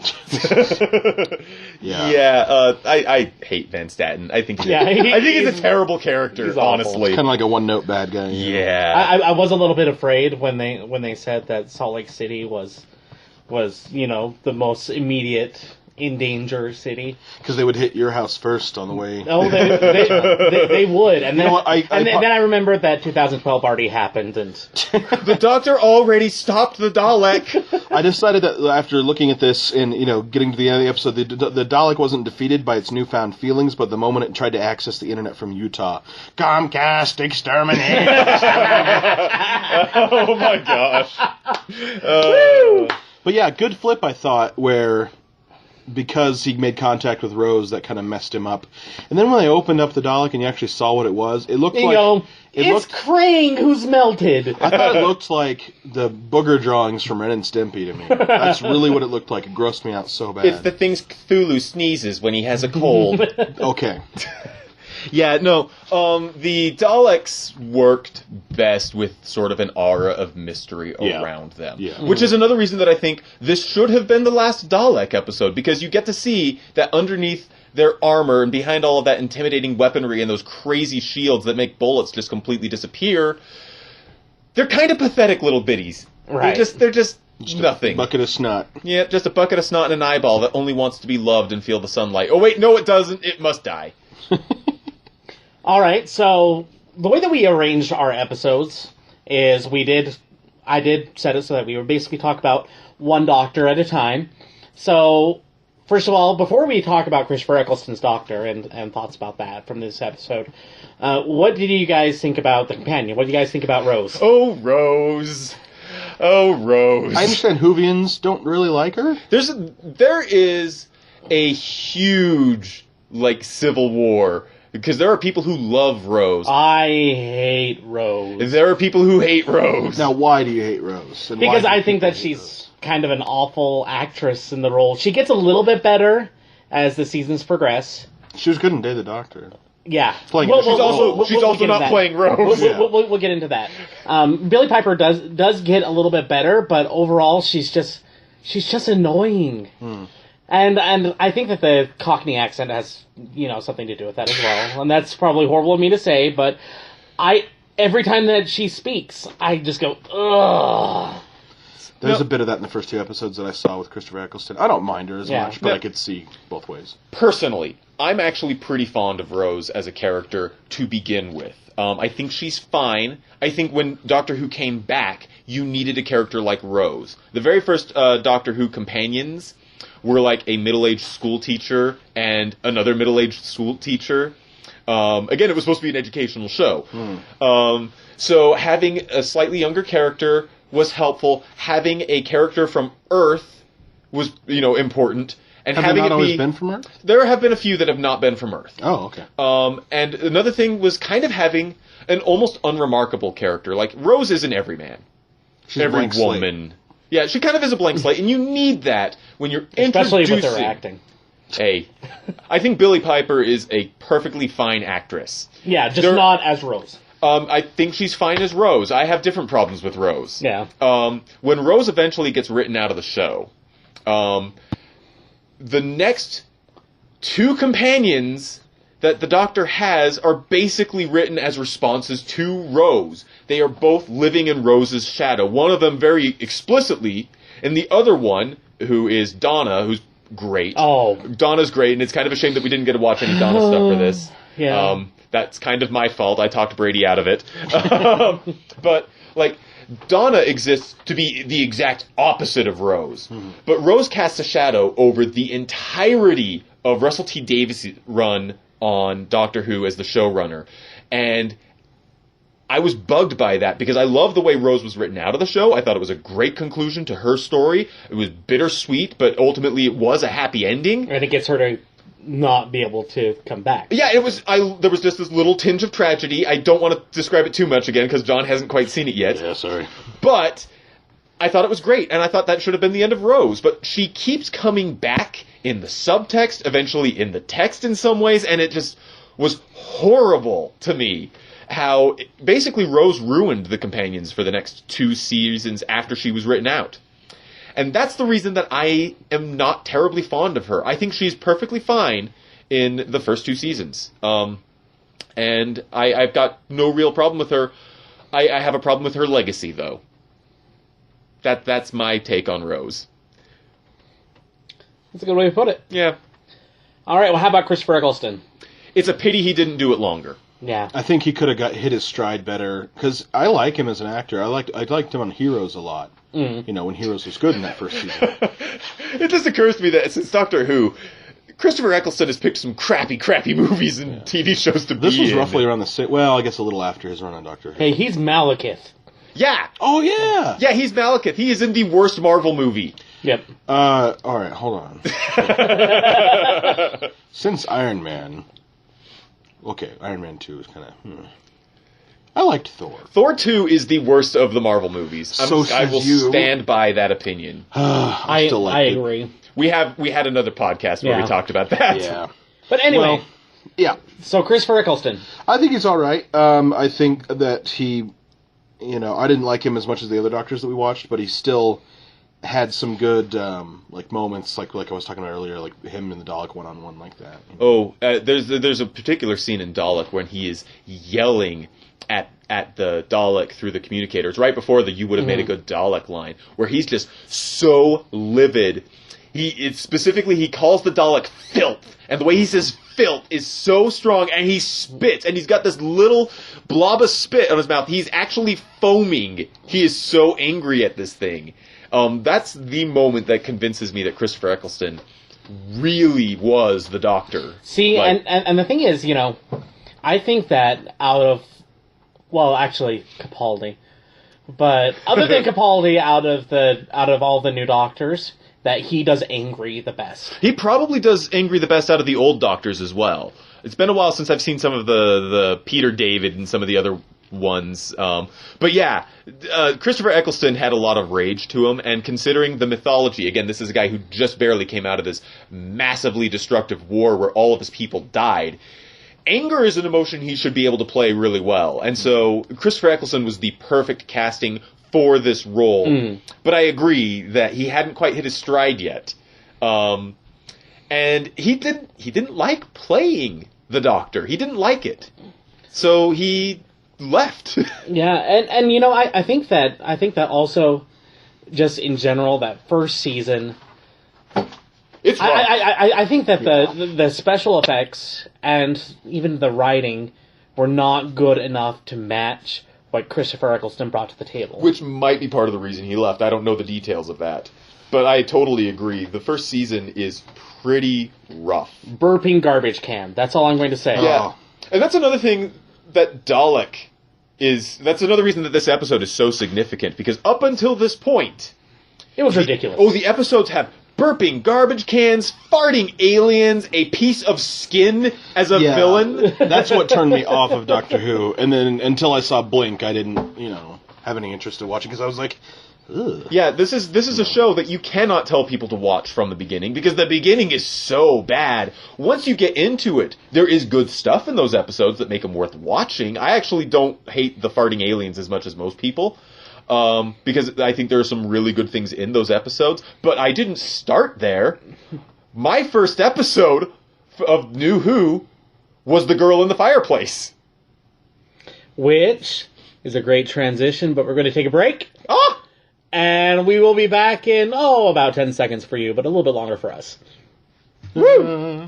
I hate Van Statten. I think he's a terrible character. Honestly, kind of like a one-note bad guy. Yeah, I was a little bit afraid when they said that Salt Lake City was was, the most immediate in danger city. Because they would hit your house first on the way. Oh, they would, and then know what, then I remembered that 2012 already happened, and The Doctor already stopped the Dalek. I decided that after looking at this and, getting to the end of the episode, the Dalek wasn't defeated by its newfound feelings, but the moment it tried to access the internet from Utah. Comcast, exterminate! Oh my gosh. But yeah, good flip, I thought, where because he made contact with Rose, that kind of messed him up. And then when they opened up the Dalek and you actually saw what it was, it looked like... it's Krang who's melted. I thought it looked like the booger drawings from Ren and Stimpy to me. That's really what it looked like. It grossed me out so bad. It's the things Cthulhu sneezes when he has a cold. Okay. Yeah, no, the Daleks worked best with sort of an aura of mystery around them. Yeah. Which is another reason that I think this should have been the last Dalek episode, because you get to see that underneath their armor and behind all of that intimidating weaponry and those crazy shields that make bullets just completely disappear, they're kind of pathetic little biddies. Right. They're just nothing. A bucket of snot. Yeah, just a bucket of snot and an eyeball that only wants to be loved and feel the sunlight. Oh wait, no it doesn't. It must die. All right, so the way that we arranged our episodes is I did set it so that we would basically talk about one Doctor at a time. So, first of all, before we talk about Christopher Eccleston's Doctor and thoughts about that from this episode, what did you guys think about the companion? What did you guys think about Rose? Oh, Rose. Oh, Rose. I understand Whovians don't really like her. There is a huge, civil war. Because there are people who love Rose. I hate Rose. There are people who hate Rose. Now, why do you hate Rose? And Because why do I think people that hate she's kind of an awful actress in the role. She gets a little bit better as the seasons progress. her? She was good in Day of the Doctor. Yeah. Playing- She's also get not into that. playing Rose. We'll get into that. Billie Piper does get a little bit better, but overall she's just annoying. And I think that the Cockney accent has, something to do with that as well. And that's probably horrible of me to say, but every time that she speaks, I just go, ugh. There's a bit of that in the first two episodes that I saw with Christopher Eccleston. I don't mind her as much, but I could see both ways. Personally, I'm actually pretty fond of Rose as a character to begin with. I think she's fine. I think when Doctor Who came back, you needed a character like Rose. The very first Doctor Who companions were like a middle-aged school teacher and another middle-aged school teacher. Again, it was supposed to be an educational show. So having a slightly younger character was helpful. Having a character from Earth was, important. And Have having they not it always be, been from Earth? There have been a few that have not been from Earth. Oh, okay. And another thing was kind of having an almost unremarkable character. Like, Rose is an everyman. She's a Every blank slate. woman. Yeah, she kind of is a blank slate, and you need that when you're Especially with introducing... her acting. Hey, I think Billie Piper is a perfectly fine actress. Yeah, just There- not as Rose. I think she's fine as Rose. I have different problems with Rose. Yeah. When Rose eventually gets written out of the show, the next two companions that the Doctor has are basically written as responses to Rose. They are both living in Rose's shadow. One of them very explicitly, and the other one, who is Donna, who's great. Oh. Donna's great, and it's kind of a shame that we didn't get to watch any Donna stuff for this. Yeah. That's kind of my fault. I talked Brady out of it. But, Donna exists to be the exact opposite of Rose. But Rose casts a shadow over the entirety of Russell T Davies' run on Doctor Who as the showrunner. And I was bugged by that because I love the way Rose was written out of the show. I thought it was a great conclusion to her story. It was bittersweet, but ultimately it was a happy ending. And it gets her to not be able to come back. Yeah, it was. There was just this little tinge of tragedy. I don't want to describe it too much again because John hasn't quite seen it yet. Yeah, sorry. But I thought it was great, and I thought that should have been the end of Rose. But she keeps coming back in the subtext, eventually in the text in some ways, and it just was horrible to me how basically Rose ruined the companions for the next 2 seasons after she was written out. And that's the reason that I am not terribly fond of her. I think she's perfectly fine in the first 2 seasons. And I've got no real problem with her. I have a problem with her legacy, though. That's my take on Rose. That's a good way to put it. Yeah. All right, well, how about Christopher Eccleston? It's a pity he didn't do it longer. Yeah. I think he could have hit his stride better, because I like him as an actor. I liked him on Heroes a lot. Mm. You know, when Heroes was good in that first season. It just occurs to me that since Doctor Who, Christopher Eccleston has picked some crappy movies and TV shows to be This was in. roughly around the same... Well, I guess a little after his run on Doctor Who. Hey, he's Malekith. Yeah! Oh, yeah! Yeah, he's Malekith. He is in the worst Marvel movie. Yep. Alright, hold on. Since Iron Man... Okay, Iron Man 2 is kind of... I liked Thor. Thor 2 is the worst of the Marvel movies. So I will should you. stand by that opinion. I still like I it. agree. We had another podcast where Yeah. we talked about that. Yeah. But anyway, Well, yeah. so Christopher Eccleston. I think he's alright. I think that he... You know, I didn't like him as much as the other Doctors that we watched, but he still had some good, moments, like I was talking about earlier, like him and the Dalek one-on-one like that. Oh, there's a particular scene in Dalek when he is yelling at the Dalek through the communicators right before the "You would have made a good Dalek" line, where he's just so livid. Specifically he calls the Dalek filth, and the way he says filth is so strong, and he spits, and he's got this little blob of spit on his mouth. He's actually foaming. He is so angry at this thing. That's the moment that convinces me that Christopher Eccleston really was the Doctor. See, Like- and the thing is, you know, I think that actually Capaldi, but other than Capaldi, out of all the new Doctors, that he does angry the best. He probably does angry the best out of the old Doctors as well. It's been a while since I've seen some of the Peter David and some of the other ones. But yeah, Christopher Eccleston had a lot of rage to him, and considering the mythology, again, this is a guy who just barely came out of this massively destructive war where all of his people died. Anger is an emotion he should be able to play really well, and so Christopher Eccleston was the perfect casting for this role. But I agree that he hadn't quite hit his stride yet. And he didn't like playing the Doctor. He didn't like it. So he left. Yeah, and you know, I think that also, just in general, that first season, It's rough. I think that the special effects and even the writing were not good enough to match what Christopher Eccleston brought to the table. Which might be part of the reason he left. I don't know the details of that. But I totally agree. The first season is pretty rough. Burping garbage can. That's all I'm going to say. Yeah. And that's another thing that Dalek is... That's another reason that this episode is so significant. Because up until this point... It was ridiculous. Oh, the episodes have burping garbage cans, farting aliens, a piece of skin as a villain. That's what turned me off of Doctor Who. And then until I saw Blink, I didn't, have any interest in watching, because I was like, ugh. Yeah, this is a show that you cannot tell people to watch from the beginning, because the beginning is so bad. Once you get into it, there is good stuff in those episodes that make them worth watching. I actually don't hate the farting aliens as much as most people, because I think there are some really good things in those episodes, but I didn't start there. My first episode of New Who was The Girl in the Fireplace. Which is a great transition, but we're going to take a break. Ah! And we will be back in, about 10 seconds for you, but a little bit longer for us. Woo!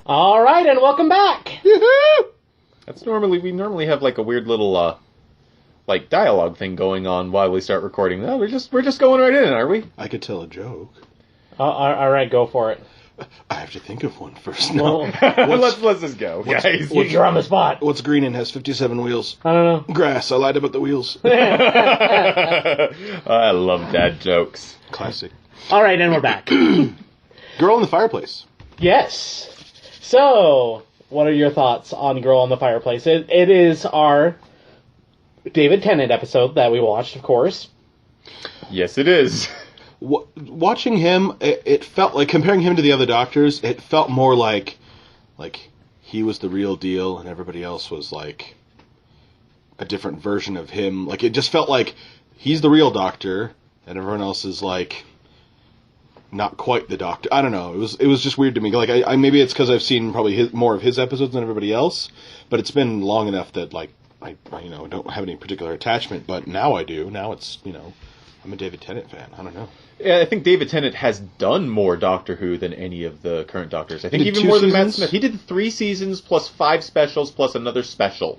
All right, and welcome back. That's we normally have like a weird little dialogue thing going on while we start recording. No, we're just going right in, are we? I could tell a joke. All right, go for it. I have to think of one first. No. Well, let's just go, guys. You're on the spot. What's green and has 57 wheels? I don't know. Grass. I lied about the wheels. I love dad jokes. Classic. All right, and we're back. Girl in the Fireplace. Yes. So, what are your thoughts on Girl in the Fireplace? It is our David Tennant episode that we watched, of course. Yes, it is. Watching him, it felt like, comparing him to the other Doctors, it felt more like he was the real deal and everybody else was like a different version of him. Like, it just felt like he's the real Doctor and everyone else is like not quite the Doctor. I don't know. It was just weird to me. Like I maybe it's because I've seen probably more of his episodes than everybody else, but it's been long enough that like I don't have any particular attachment. But now I do. Now it's I'm a David Tennant fan. I don't know. Yeah, I think David Tennant has done more Doctor Who than any of the current Doctors. I think He did even 2 more than Matt seasons? Smith. He did 3 seasons plus 5 specials plus another special.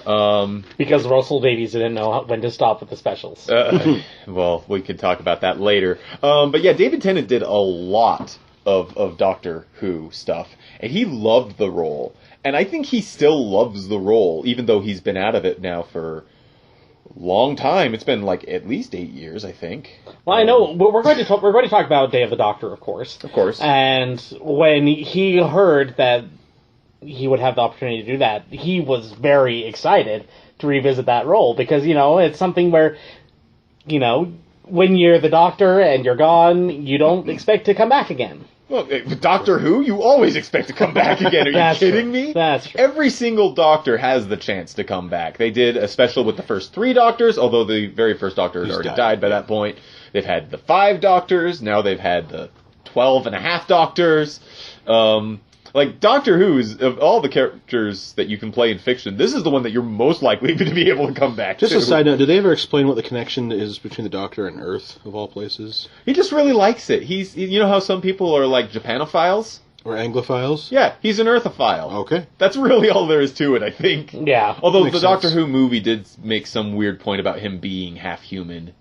Because Russell Davies didn't know when to stop with the specials. Well, we can talk about that later. But yeah, David Tennant did a lot of Doctor Who stuff, and he loved the role. And I think he still loves the role, even though he's been out of it now for a long time. It's been like at least 8 years, I think. Well, I know we're going to talk about Day of the Doctor, of course. Of course. And when he heard that he would have the opportunity to do that, he was very excited to revisit that role because, it's something where, when you're the Doctor and you're gone, you don't expect to come back again. Well, with Doctor Who, you always expect to come back again. Are you That's kidding true. me? That's true. Every single Doctor has the chance to come back. They did a special with the first 3 Doctors, although the very first Doctor had He's already died. died by that point. They've had the 5 Doctors, now they've had the 12 and a half Doctors. Like, Doctor Who is, of all the characters that you can play in fiction, this is the one that you're most likely to be able to come back Just to. a side note, did they ever explain what the connection is between the Doctor and Earth, of all places? He just really likes it. You know how some people are like Japanophiles? Or Anglophiles? Yeah, he's an Earthophile. Okay. That's really all there is to it, I think. Yeah. Although Makes the Doctor sense. Who movie did make some weird point about him being half human.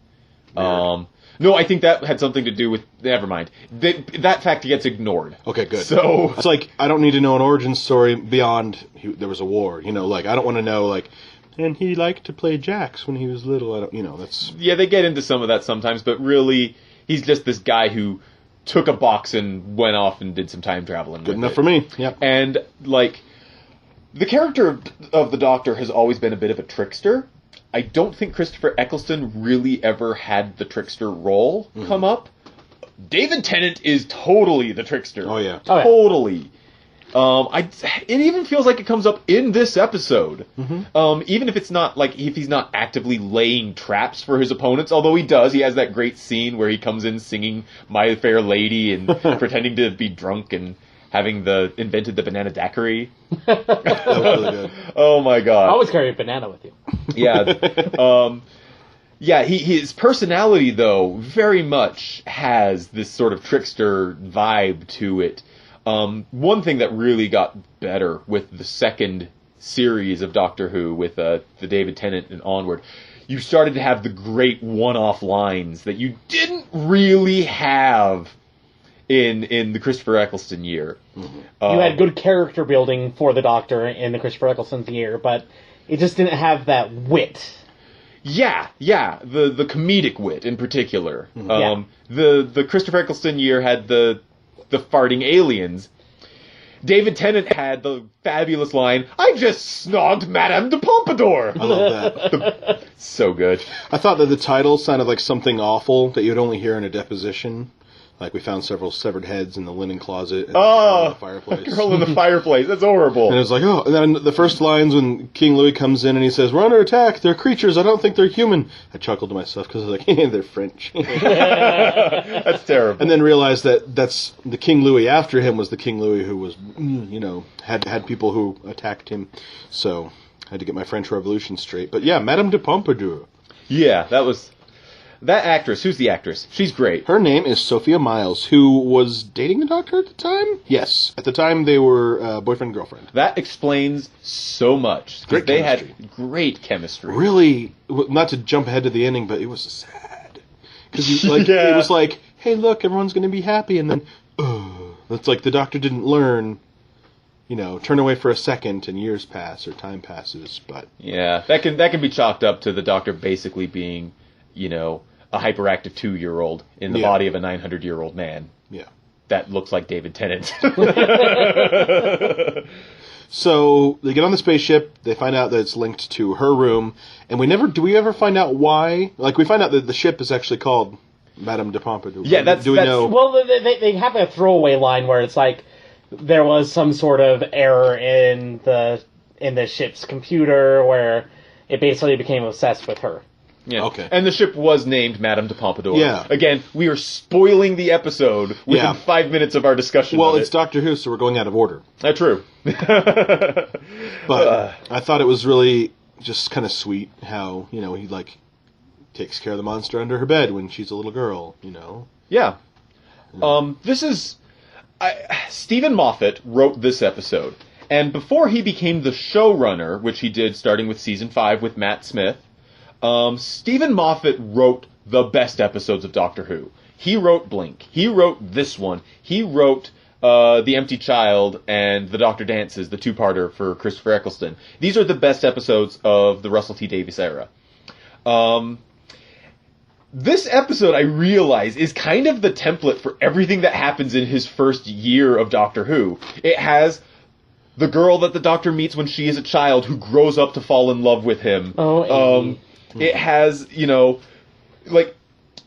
Weird. No, I think that had something to do with... Never mind. That fact gets ignored. Okay, good. So... It's like, I don't need to know an origin story beyond there was a war. Like, I don't want to know, like, and he liked to play jacks when he was little. I don't, that's... Yeah, they get into some of that sometimes, but really, he's just this guy who took a box and went off and did some time traveling. Good enough for me. Yep. And, like, the character of the Doctor has always been a bit of a trickster. I don't think Christopher Eccleston really ever had the trickster role come up. David Tennant is totally the trickster. Oh, yeah. Oh, yeah. Totally. It even feels like it comes up in this episode. Even if it's not, like, if he's not actively laying traps for his opponents, although he does. He has that great scene where he comes in singing My Fair Lady and pretending to be drunk and having invented the banana daiquiri. That was really good. Oh my god. Always carry a banana with you. Yeah. Yeah, his personality, though, very much has this sort of trickster vibe to it. One thing that really got better with the second series of Doctor Who, with the David Tennant and onward, you started to have the great one-off lines that you didn't really have in the Christopher Eccleston year. You had good character building for the Doctor in the Christopher Eccleston year, but it just didn't have that wit. Yeah, the comedic wit in particular. Yeah. The Christopher Eccleston year had the farting aliens. David Tennant had the fabulous line, "I just snogged Madame de Pompadour." I love that. So good. I thought that the title sounded like something awful that you'd only hear in a deposition. Like, we found several severed heads in the linen closet and the fireplace. Girl in the fireplace. That's horrible. And it was like, oh, and then the first lines when King Louis comes in and he says, "We're under attack. They're creatures. I don't think they're human." I chuckled to myself because I was like, hey, they're French. That's terrible. And then realized that that's the King Louis after him was the King Louis who was, had people who attacked him. So I had to get my French Revolution straight. But yeah, Madame de Pompadour. Yeah, that actress. Who's the actress? She's great. Her name is Sophia Miles, who was dating the Doctor at the time? Yes. At the time, they were boyfriend and girlfriend. That explains so much. Great They chemistry. had great chemistry. Really, not to jump ahead to the ending, but it was sad. Because Yeah. it was like, hey, look, everyone's going to be happy, and then, it's like the Doctor didn't learn, turn away for a second, and years pass, or time passes, but... Yeah, that can be chalked up to the Doctor basically being, a hyperactive 2-year-old in the Yeah. body of a 900-year-old man. Yeah. That looks like David Tennant. So they get on the spaceship. They find out that it's linked to her room, and do we ever find out why? Like, we find out that the ship is actually called Madame de Pompadour. Yeah, do we know? Well, they have a throwaway line where it's like there was some sort of error in the ship's computer where it basically became obsessed with her. Yeah. Okay. And the ship was named Madame de Pompadour. Yeah. Again, we are spoiling the episode within Yeah. 5 minutes of our discussion. Well, of it's it. Doctor Who, so we're going out of order. That's true. But I thought it was really just kind of sweet how, he, like, takes care of the monster under her bed when she's a little girl, Yeah. This is... Stephen Moffat wrote this episode. And before he became the showrunner, which he did starting with Season 5 with Matt Smith, Stephen Moffat wrote the best episodes of Doctor Who. He wrote Blink. He wrote this one. He wrote The Empty Child and The Doctor Dances, the two-parter for Christopher Eccleston. These are the best episodes of the Russell T Davies era. This episode, I realize, is kind of the template for everything that happens in his first year of Doctor Who. It has the girl that the Doctor meets when she is a child who grows up to fall in love with him. It has, like,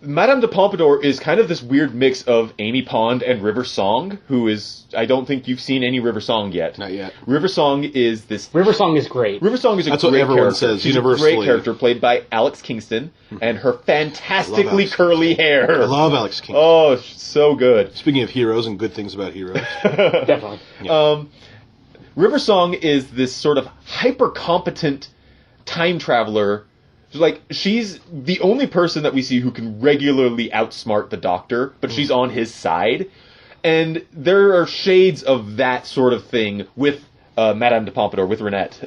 Madame de Pompadour is kind of this weird mix of Amy Pond and River Song, who is, I don't think you've seen any River Song yet. Not yet. River Song is this... River Song is great. River Song is a That's great what everyone character. says, She's universally. a great character played by Alex Kingston and her fantastically Alex. curly hair. I love Alex King. Oh, so good. Speaking of heroes and good things about heroes. Definitely. River Song is this sort of hyper-competent time traveler. Like, she's the only person that we see who can regularly outsmart the Doctor, but she's on his side. And there are shades of that sort of thing with Madame de Pompadour, with Renette.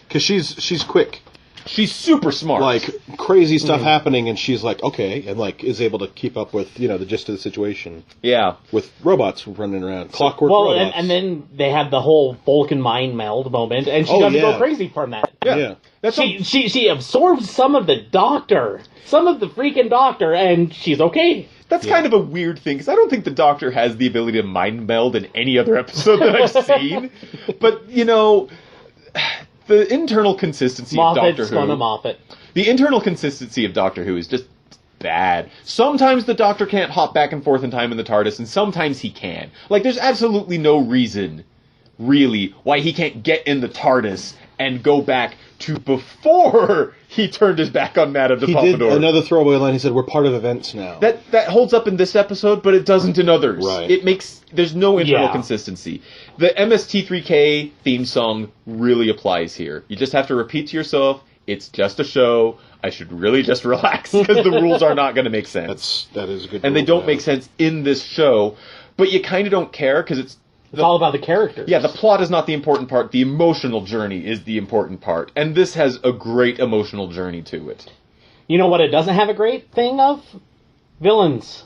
Because she's quick. She's super smart. Like, crazy stuff happening, and she's like, okay, and, like, is able to keep up with, the gist of the situation. Yeah. With robots running around. Clockwork Well, robots. and then they had the whole Vulcan mind meld moment, and she got to go crazy from that. Yeah. That's She absorbs some of the Doctor, some of the freaking Doctor, and she's okay. That's kind of a weird thing, because I don't think the Doctor has the ability to mind meld in any other episode that I've seen. But, the internal consistency of Doctor Who... Moffat. The internal consistency of Doctor Who is just bad. Sometimes the Doctor can't hop back and forth in time in the TARDIS, and sometimes he can. Like, there's absolutely no reason, really, why he can't get in the TARDIS and go back to before he turned his back on Madame de Pompadour. He did another throwaway line. He said, we're part of events now. That holds up in this episode, but it doesn't in others. Right. There's no internal consistency. The MST3K theme song really applies here. You just have to repeat to yourself, it's just a show. I should really just relax, because the rules are not going to make sense. That is a good And rule they don't to make have. sense in this show, but you kind of don't care, because It's all about the characters. yeah, the plot is not the important part. The emotional journey is the important part. And this has a great emotional journey to it. You know what it doesn't have a great thing of? Villains.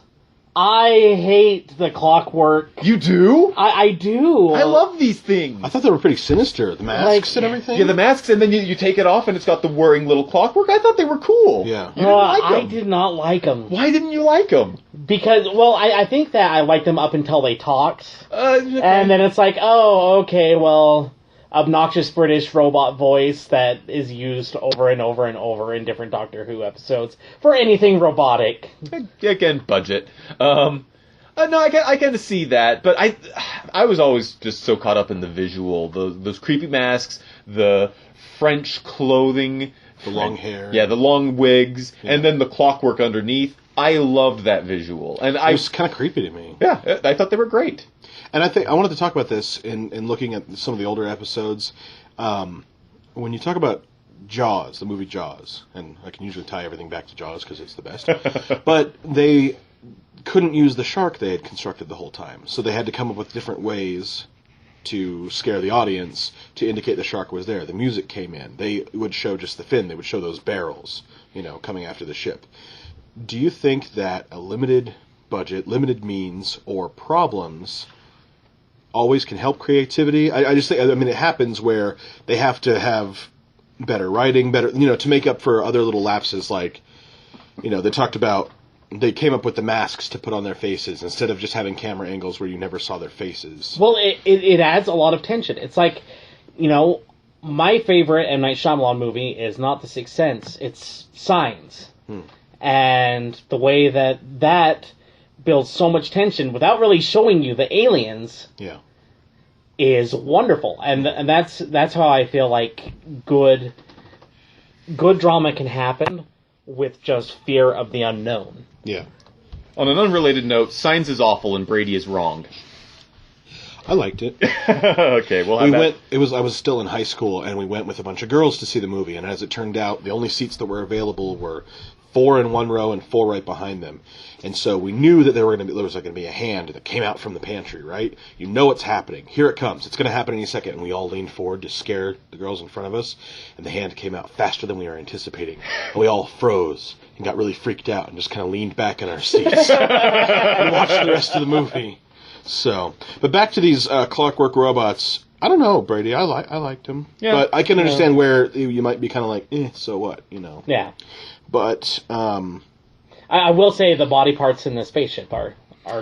I hate the Clockwork. You do? I do. I love these things. I thought they were pretty sinister. The masks and everything. Yeah, the masks, and then you take it off, and it's got the whirring little clockwork. I thought they were cool. Yeah. You didn't like I them. did not like them. Why didn't you like them? Because, well, I think that I liked them up until they talked. And then it's like, oh, okay, well, obnoxious British robot voice that is used over and over and over in different Doctor Who episodes for anything robotic. Again, budget. No, I kind of see that, but I was always just so caught up in the visual, those creepy masks, the French clothing, The long hair. yeah, the long wigs, and then the clockwork underneath. I loved that visual, and It was kind of creepy to me. yeah, I thought they were great. And I wanted to talk about this in looking at some of the older episodes. When you talk about Jaws, the movie Jaws, and I can usually tie everything back to Jaws because it's the best, but they couldn't use the shark they had constructed the whole time, so they had to come up with different ways to scare the audience to indicate the shark was there. The music came in. They would show just the fin. They would show those barrels, coming after the ship. Do you think that a limited budget, limited means, or problems always can help creativity? I just think, it happens where they have to have better writing, better, to make up for other little lapses, like, they talked about, they came up with the masks to put on their faces instead of just having camera angles where you never saw their faces. Well, it adds a lot of tension. It's like, my favorite M. Night Shyamalan movie is not The Sixth Sense, it's Signs. And the way that builds so much tension without really showing you the aliens is wonderful. And that's how I feel like good drama can happen, with just fear of the unknown. Yeah. On an unrelated note, Signs is awful and Brady is wrong. I liked it. Okay, we'll have that. I was still in high school, and we went with a bunch of girls to see the movie, and as it turned out, the only seats that were available were 4 in one row and 4 right behind them. And so we knew that there was going to be a hand that came out from the pantry, right? You know what's happening. Here it comes. It's going to happen any second. And we all leaned forward to scare the girls in front of us, and the hand came out faster than we were anticipating. And we all froze and got really freaked out and just kind of leaned back in our seats and watched the rest of the movie. So, but back to these clockwork robots. I don't know, Brady. I liked them. Yeah. But I can understand where you might be kind of like, so what, Yeah. But, I will say the body parts in the spaceship are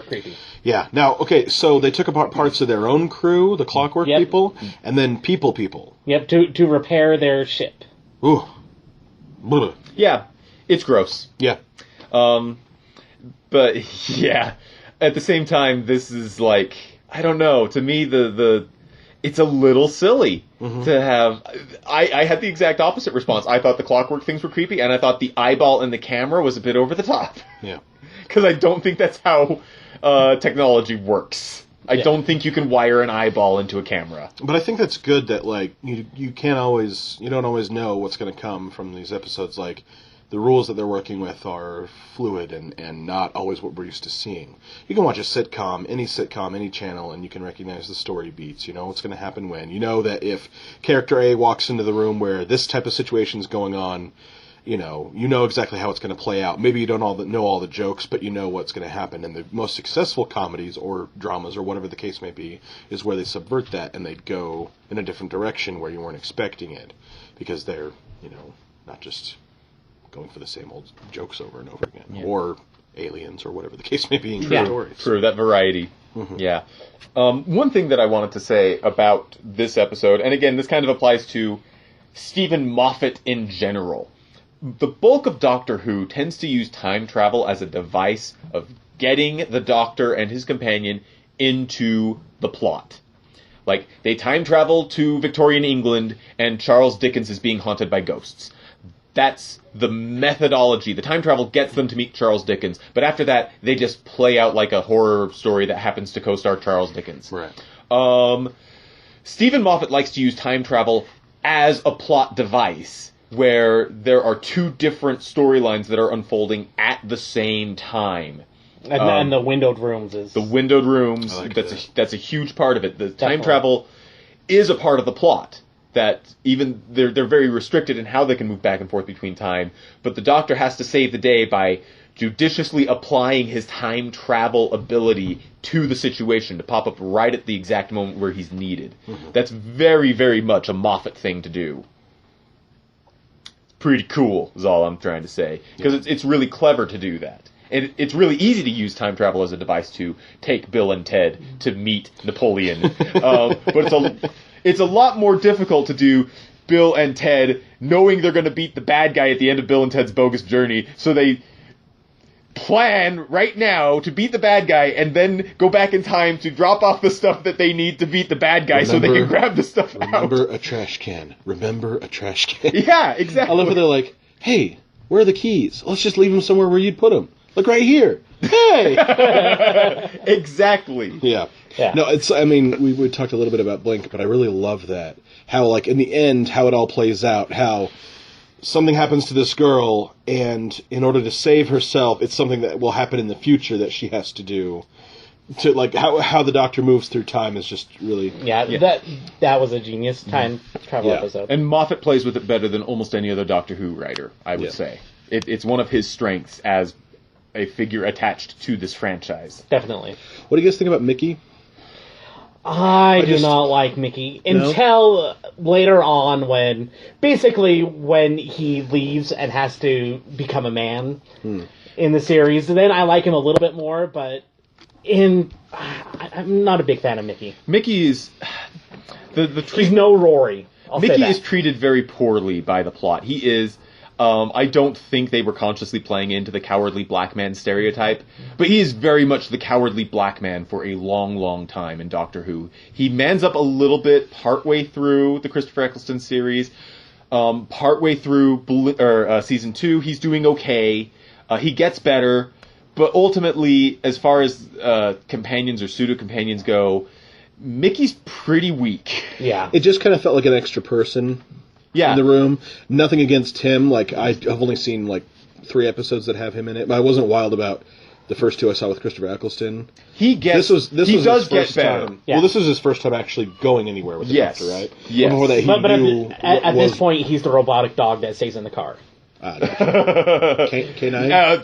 creepy. yeah. Now, okay, so they took apart parts of their own crew, the clockwork Yep. people, and then people. Yep, to repair their ship. Ooh. Blah. Yeah, it's gross. Yeah. But, yeah, at the same time, this is like, I don't know, to me, it's a little silly to have... I had the exact opposite response. I thought the clockwork things were creepy, and I thought the eyeball in the camera was a bit over the top. Yeah. Because I don't think that's how technology works. I don't think you can wire an eyeball into a camera. But I think that's good that, like, you don't always know what's going to come from these episodes. Like, the rules that they're working with are fluid and not always what we're used to seeing. You can watch a sitcom, any channel, and you can recognize the story beats. You know what's going to happen when. You know that if character A walks into the room where this type of situation is going on, you know exactly how it's going to play out. Maybe you don't know all the jokes, but you know what's going to happen. And the most successful comedies or dramas or whatever the case may be is where they subvert that and they go in a different direction where you weren't expecting it. Because they're, not just going for the same old jokes over and over again. Yeah. Or aliens or whatever the case may be in stories. True, that variety. Mm-hmm. Yeah. One thing that I wanted to say about this episode, and again, this kind of applies to Stephen Moffat in general. The bulk of Doctor Who tends to use time travel as a device of getting the Doctor and his companion into the plot. Like, they time travel to Victorian England, and Charles Dickens is being haunted by ghosts. That's the methodology. The time travel gets them to meet Charles Dickens, but after that, they just play out like a horror story that happens to co-star Charles Dickens. Right. Stephen Moffat likes to use time travel as a plot device, where there are two different storylines that are unfolding at the same time. And the windowed rooms is... The windowed rooms, like that's a huge part of it. The time travel is a part of the plot. That even they're very restricted in how they can move back and forth between time, but the Doctor has to save the day by judiciously applying his time travel ability to the situation to pop up right at the exact moment where he's needed. Mm-hmm. That's very, very much a Moffat thing to do. Pretty cool, is all I'm trying to say. Because it's really clever to do that. And it's really easy to use time travel as a device to take Bill and Ted to meet Napoleon. But it's a lot more difficult to do Bill and Ted knowing they're going to beat the bad guy at the end of Bill and Ted's Bogus Journey. So they plan right now to beat the bad guy and then go back in time to drop off the stuff that they need to beat the bad guy so they can grab the stuff out. Remember a trash can. Yeah, exactly. I love how they're like, hey, where are the keys? Let's just leave them somewhere where you'd put them. Look right here. Hey! Exactly. Yeah. No, we talked a little bit about Blink, but I really love that. How, like, in the end, how it all plays out. How something happens to this girl, and in order to save herself, it's something that will happen in the future that she has to do. To, like, how the Doctor moves through time is just really... Yeah. That was a genius time travel episode. And Moffat plays with it better than almost any other Doctor Who writer, I would say. It's one of his strengths as a figure attached to this franchise. Definitely. What do you guys think about Mickey? I do not like Mickey until later on when he leaves and has to become a man in the series. Then I like him a little bit more, but I'm not a big fan of Mickey. Mickey is... He's no Rory. Mickey is treated very poorly by the plot. He is... I don't think they were consciously playing into the cowardly black man stereotype, but he is very much the cowardly black man for a long, long time in Doctor Who. He mans up a little bit partway through the Christopher Eccleston series, Partway through season 2, he's doing okay. He gets better, but ultimately, as far as companions or pseudo-companions go, Mickey's pretty weak. Yeah. It just kind of felt like an extra person Yeah. in the room. Nothing against him. Like, I've only seen, 3 episodes that have him in it. But I wasn't wild about the first 2 I saw with Christopher Eccleston. He gets. This he was does his get first better. time. Yeah. Well, this was his first time actually going anywhere with the Yes. doctor, right? Yes. Before that, he But knew at this point, he's the robotic dog that stays in the car. K9?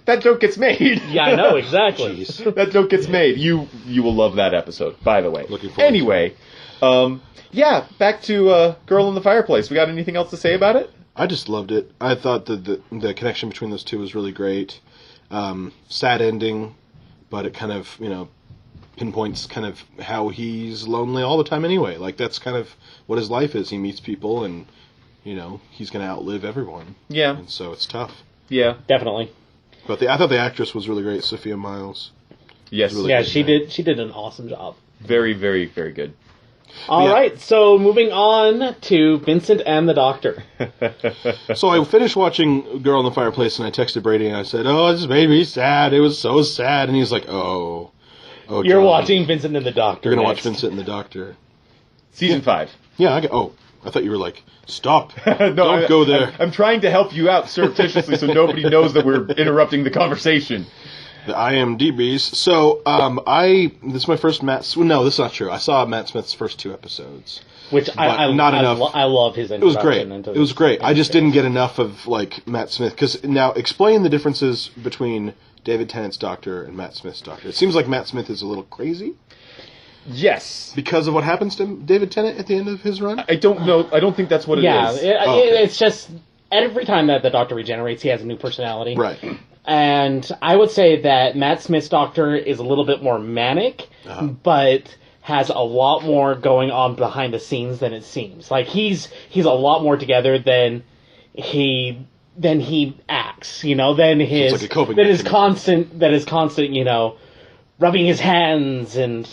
That joke gets made. Yeah, I know, exactly. Jeez. That joke gets made. You will love that episode, by the way. Looking forward Anyway, yeah, back to Girl in the Fireplace. We got anything else to say about it? I just loved it. I thought that the connection between those two was really great. Sad ending, but it kind of, pinpoints kind of how he's lonely all the time anyway. Like, that's kind of what his life is. He meets people and, he's going to outlive everyone. Yeah. And so it's tough. Yeah. Definitely. But I thought the actress was really great, Sophia Myles. Yes. Really Yeah, good, she did an awesome job. Very, very, very good. All Yeah. right, so moving on to Vincent and the Doctor. So I finished watching Girl in the Fireplace, and I texted Brady, and I said, "Oh, this made me sad. It was so sad." And he's like, "Oh, You're John, watching Vincent and the Doctor. You're gonna watch next. Vincent and the Doctor." Season 5. Yeah, I thought you were like, "Stop! No, Don't go there." I'm trying to help you out surreptitiously so nobody knows that we're interrupting the conversation. The IMDb's. So, this is my first No, this is not true. I saw Matt Smith's first 2 episodes. Which I not enough. I love his It was introduction. great. into It was this. great. I just didn't get enough of Matt Smith, because now explain the differences between David Tennant's Doctor and Matt Smith's Doctor. It seems like Matt Smith is a little crazy Yes. because of what happens to David Tennant at the end of his run. I don't know. I don't think that's what it Yeah, is. Okay. it's just every time that the Doctor regenerates, he has a new personality. Right. And I would say that Matt Smith's Doctor is a little bit more manic, but has a lot more going on behind the scenes than it seems. Like he's a lot more together than he acts, than his like a coping that is mechanism. constant, rubbing his hands and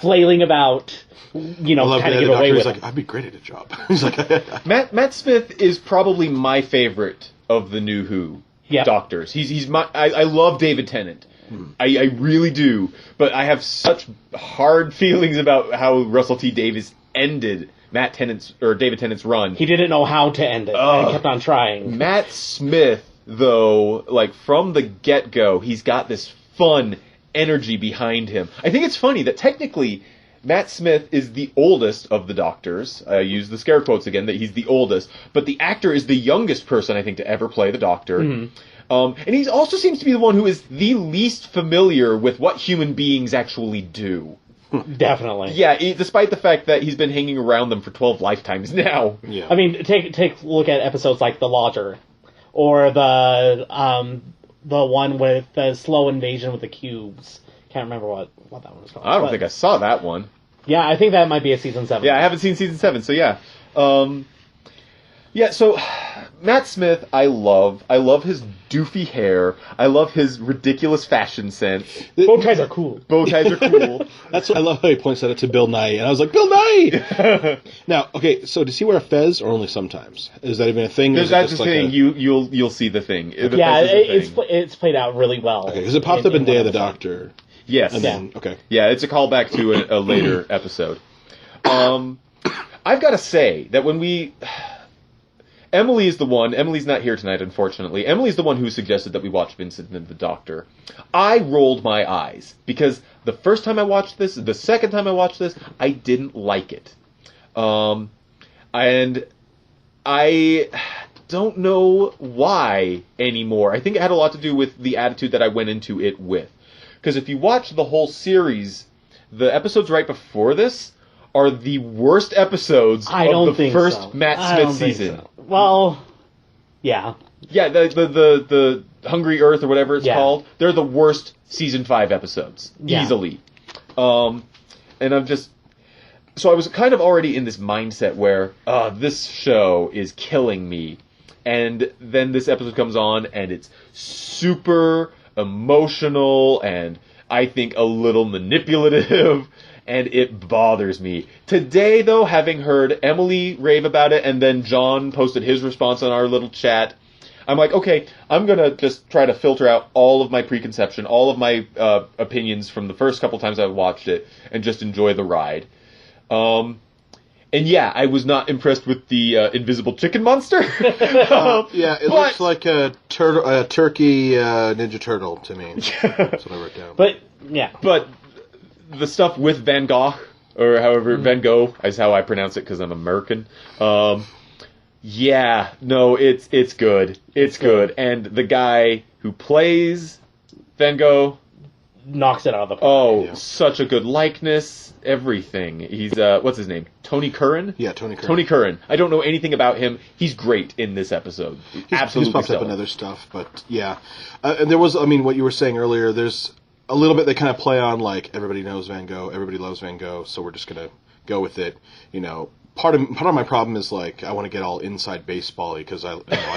flailing about, I love kind that of the get away Doctor's with like, it. "I'd be great at a job." He's like, Matt Smith is probably my favorite of the new Who Yep. Doctors. He's my. I love David Tennant. I really do, but I have such hard feelings about how Russell T Davies ended David Tennant's run. He didn't know how to end it, and he kept on trying. Matt Smith, though, from the get-go, he's got this fun energy behind him. I think it's funny that technically Matt Smith is the oldest of the Doctors. I use the scare quotes again, that he's the oldest, but the actor is the youngest person, I think, to ever play the Doctor. And he also seems to be the one who is the least familiar with what human beings actually do. Definitely. Yeah, despite the fact that he's been hanging around them for 12 lifetimes now. "Yeah." I mean, take a look at episodes like The Lodger, or the one with the slow invasion with the cubes. Can't remember what that one was called. I don't think I saw that one. Yeah, I think that might be a season 7. Yeah, I haven't seen season 7, so yeah. So Matt Smith, I love his doofy hair. I love his ridiculous fashion sense. Bow ties are cool. Bow ties are cool. That's I love how he points that out to Bill Nye, and I was like, "Bill Nye!" Now, okay, so does he wear a fez or only sometimes? Is that even a thing? or is it That's just the like thing. a- You'll see the thing. The Yeah, fez is the thing. it's played out really well. Okay, because it popped up in Day of the one Doctor, Yes. and then okay, Yeah, it's a callback to a later episode. I've got to say that when Emily is the one. Emily's not here tonight, unfortunately. Emily's the one who suggested that we watch Vincent and the Doctor. I rolled my eyes because the first time I watched this, the second time I watched this, I didn't like it. And I don't know why anymore. I think it had a lot to do with the attitude that I went into it with. Because if you watch the whole series, the episodes right before this are the worst episodes I of don't the think first so. Matt I Smith don't think season. so. Well, yeah. Yeah, the Hungry Earth or whatever it's Yeah. called, they're the worst season 5 episodes. Yeah. Easily. And I'm just... So I was kind of already in this mindset where, this show is killing me. And then this episode comes on and it's super emotional and I think a little manipulative. and it bothers me. Today, though, having heard Emily rave about it, and then John posted his response on our little chat, I'm like, okay, I'm going to just try to filter out all of my preconception, all of my opinions from the first couple times I watched it, and just enjoy the ride. And yeah, I was not impressed with the invisible chicken monster. Yeah, it looks like a turkey Ninja Turtle to me. That's what I wrote down. But yeah, but the stuff with Van Gogh, or however Van Gogh is how I pronounce it because I'm American. Yeah, no, it's good. It's good, and the guy who plays Van Gogh knocks it out of the park. Oh, Yeah. such a good likeness, everything. He's, what's his name? Tony Curran? Yeah, Tony Curran. Tony Curran. I don't know anything about him. He's great in this episode. Absolutely He's popped up stellar. in other stuff, but yeah. And there was, I mean, what you were saying earlier, there's a little bit they kind of play on, like, everybody knows Van Gogh, everybody loves Van Gogh, so we're just going to go with it, you know. Part of my problem is, like, I want to get all inside baseball-y because I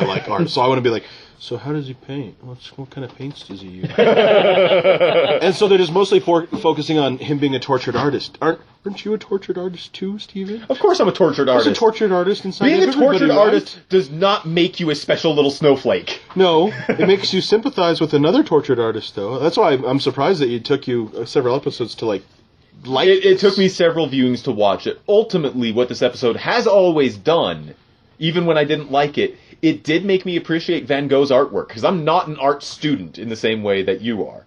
like art. So I want to be like, so how does he paint? What kind of paints does he use? And so they're just mostly focusing on him being a tortured artist. Aren't you a tortured artist too, Steven? Of course I'm a tortured There's artist. a tortured artist inside Being of a tortured everybody, artist right? does not make you a special little snowflake. No, it makes you sympathize with another tortured artist, though. That's why I'm surprised that it took you several episodes to, like It this. took me several viewings to watch it. Ultimately, what this episode has always done, even when I didn't like it, it did make me appreciate Van Gogh's artwork, because I'm not an art student in the same way that you are.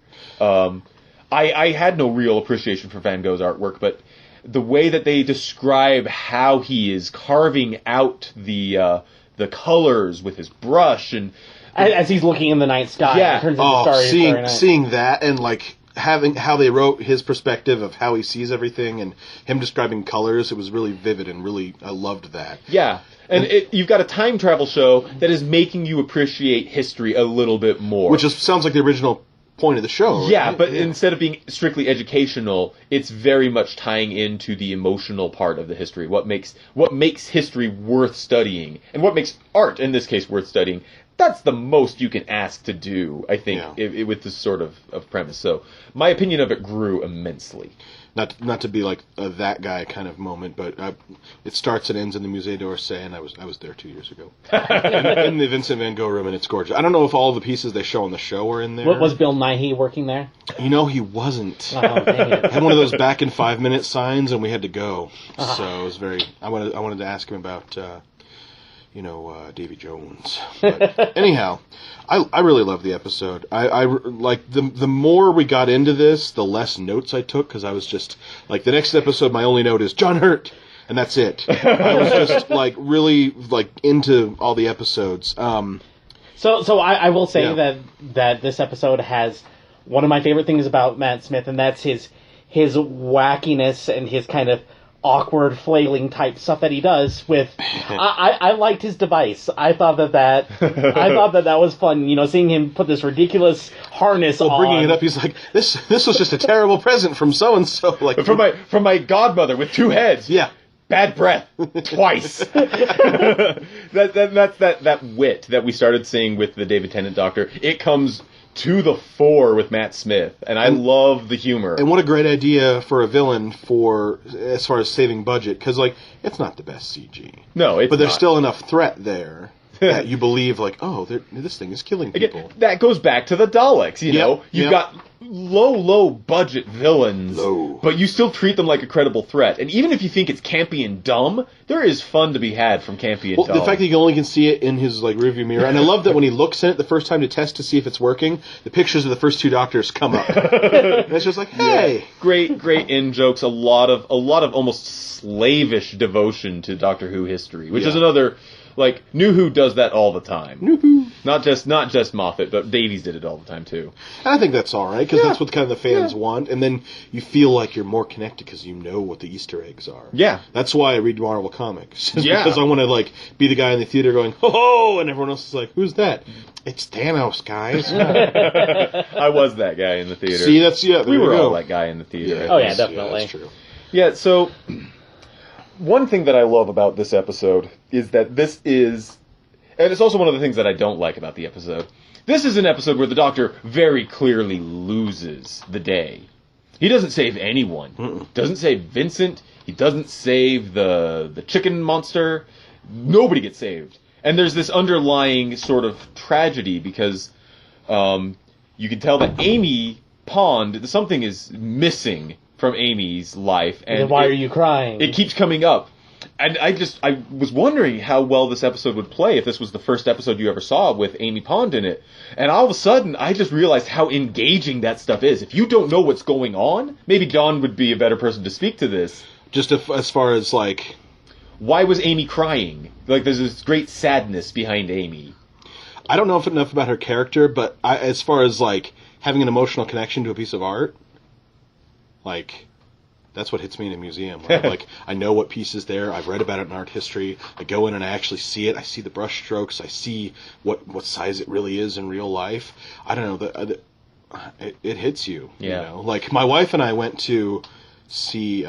I had no real appreciation for Van Gogh's artwork, but the way that they describe how he is carving out the colors with his brush and As he's looking in the night sky, Yeah. it turns into starry night. seeing that and like having how they wrote his perspective of how he sees everything and him describing colors, it was really vivid and really I loved that. yeah. And you've got a time travel show that is making you appreciate history a little bit more. Which sounds like the original point of the show. Yeah, right? but instead of being strictly educational, it's very much tying into the emotional part of the history. What makes history worth studying, and what makes art, in this case, worth studying. That's the most you can ask to do, I think, with this sort of premise. So my opinion of it grew immensely. Not to be like a that guy kind of moment, but it starts and ends in the Musée d'Orsay, and I was there 2 years ago in the Vincent Van Gogh room, and it's gorgeous. I don't know if all the pieces they show on the show are in there. What was Bill Nighy working there? You know, he wasn't. Oh, dang it. Had one of those back in 5 minute signs, and we had to go. So it was very. I wanted to ask him about, Davy Jones. But anyhow, I really love the episode. I like the more we got into this, the less notes I took because I was just like the next episode. My only note is John Hurt, and that's it. I was just like really like into all the episodes. So I will say Yeah. that this episode has one of my favorite things about Matt Smith, and that's his wackiness and his kind of awkward flailing type stuff that he does with I liked his device. I thought that was fun, seeing him put this ridiculous harness on. Bringing it up, he's like, this was just a terrible present from so and so. Like From my godmother with 2 heads. yeah. Bad breath twice. That's that wit that we started seeing with the David Tennant Doctor. It comes to the fore with Matt Smith, and I love the humor. And what a great idea for a villain for as far as saving budget, because like it's not the best CG. No, it's but there's not. still enough threat there that you believe like, oh, this thing is killing people. Again, that goes back to the Daleks. You know, you've yep. got low budget villains, but you still treat them like a credible threat. And even if you think it's campy and dumb, there is fun to be had from campy and dumb. The fact that you only can see it in his like rearview mirror, and I love that when he looks in it the first time to test to see if it's working, the pictures of the first 2 Doctors come up. And it's just like, hey, Yeah. Great in jokes. A lot of almost slavish devotion to Doctor Who history, which is another. Like, New Who does that all the time. New Who. Not just Moffat, but Davies did it all the time, too. And I think that's all right, because that's what kind of the fans want, and then you feel like you're more connected because you know what the Easter eggs are. Yeah. That's why I read Marvel Comics. Yeah. Because I want to, like, be the guy in the theater going, ho-ho, and everyone else is like, who's that? It's Thanos, guys. I was that guy in the theater. See, that's, yeah, there we you were go. all that guy in the theater. Oh, yeah, definitely. that's true. Yeah, so one thing that I love about this episode is that this is, and it's also one of the things that I don't like about the episode, this is an episode where the Doctor very clearly loses the day. He doesn't save anyone. Doesn't save Vincent. He doesn't save the chicken monster. Nobody gets saved. And there's this underlying sort of tragedy because you can tell that Amy Pond, something is missing from Amy's life. And then why are you crying? It keeps coming up. And I was wondering how well this episode would play if this was the first episode you ever saw with Amy Pond in it. And all of a sudden, I just realized how engaging that stuff is. If you don't know what's going on, maybe John would be a better person to speak to this. Just as far as, like... Why was Amy crying? Like, there's this great sadness behind Amy. I don't know enough about her character, but as far as, like, having an emotional connection to a piece of art, like... That's what hits me in a museum. Where like, I know what piece is there. I've read about it in art history. I go in and I actually see it. I see the brush strokes. I see what size it really is in real life. I don't know. It hits you. Yeah. You know? Like, my wife and I went to see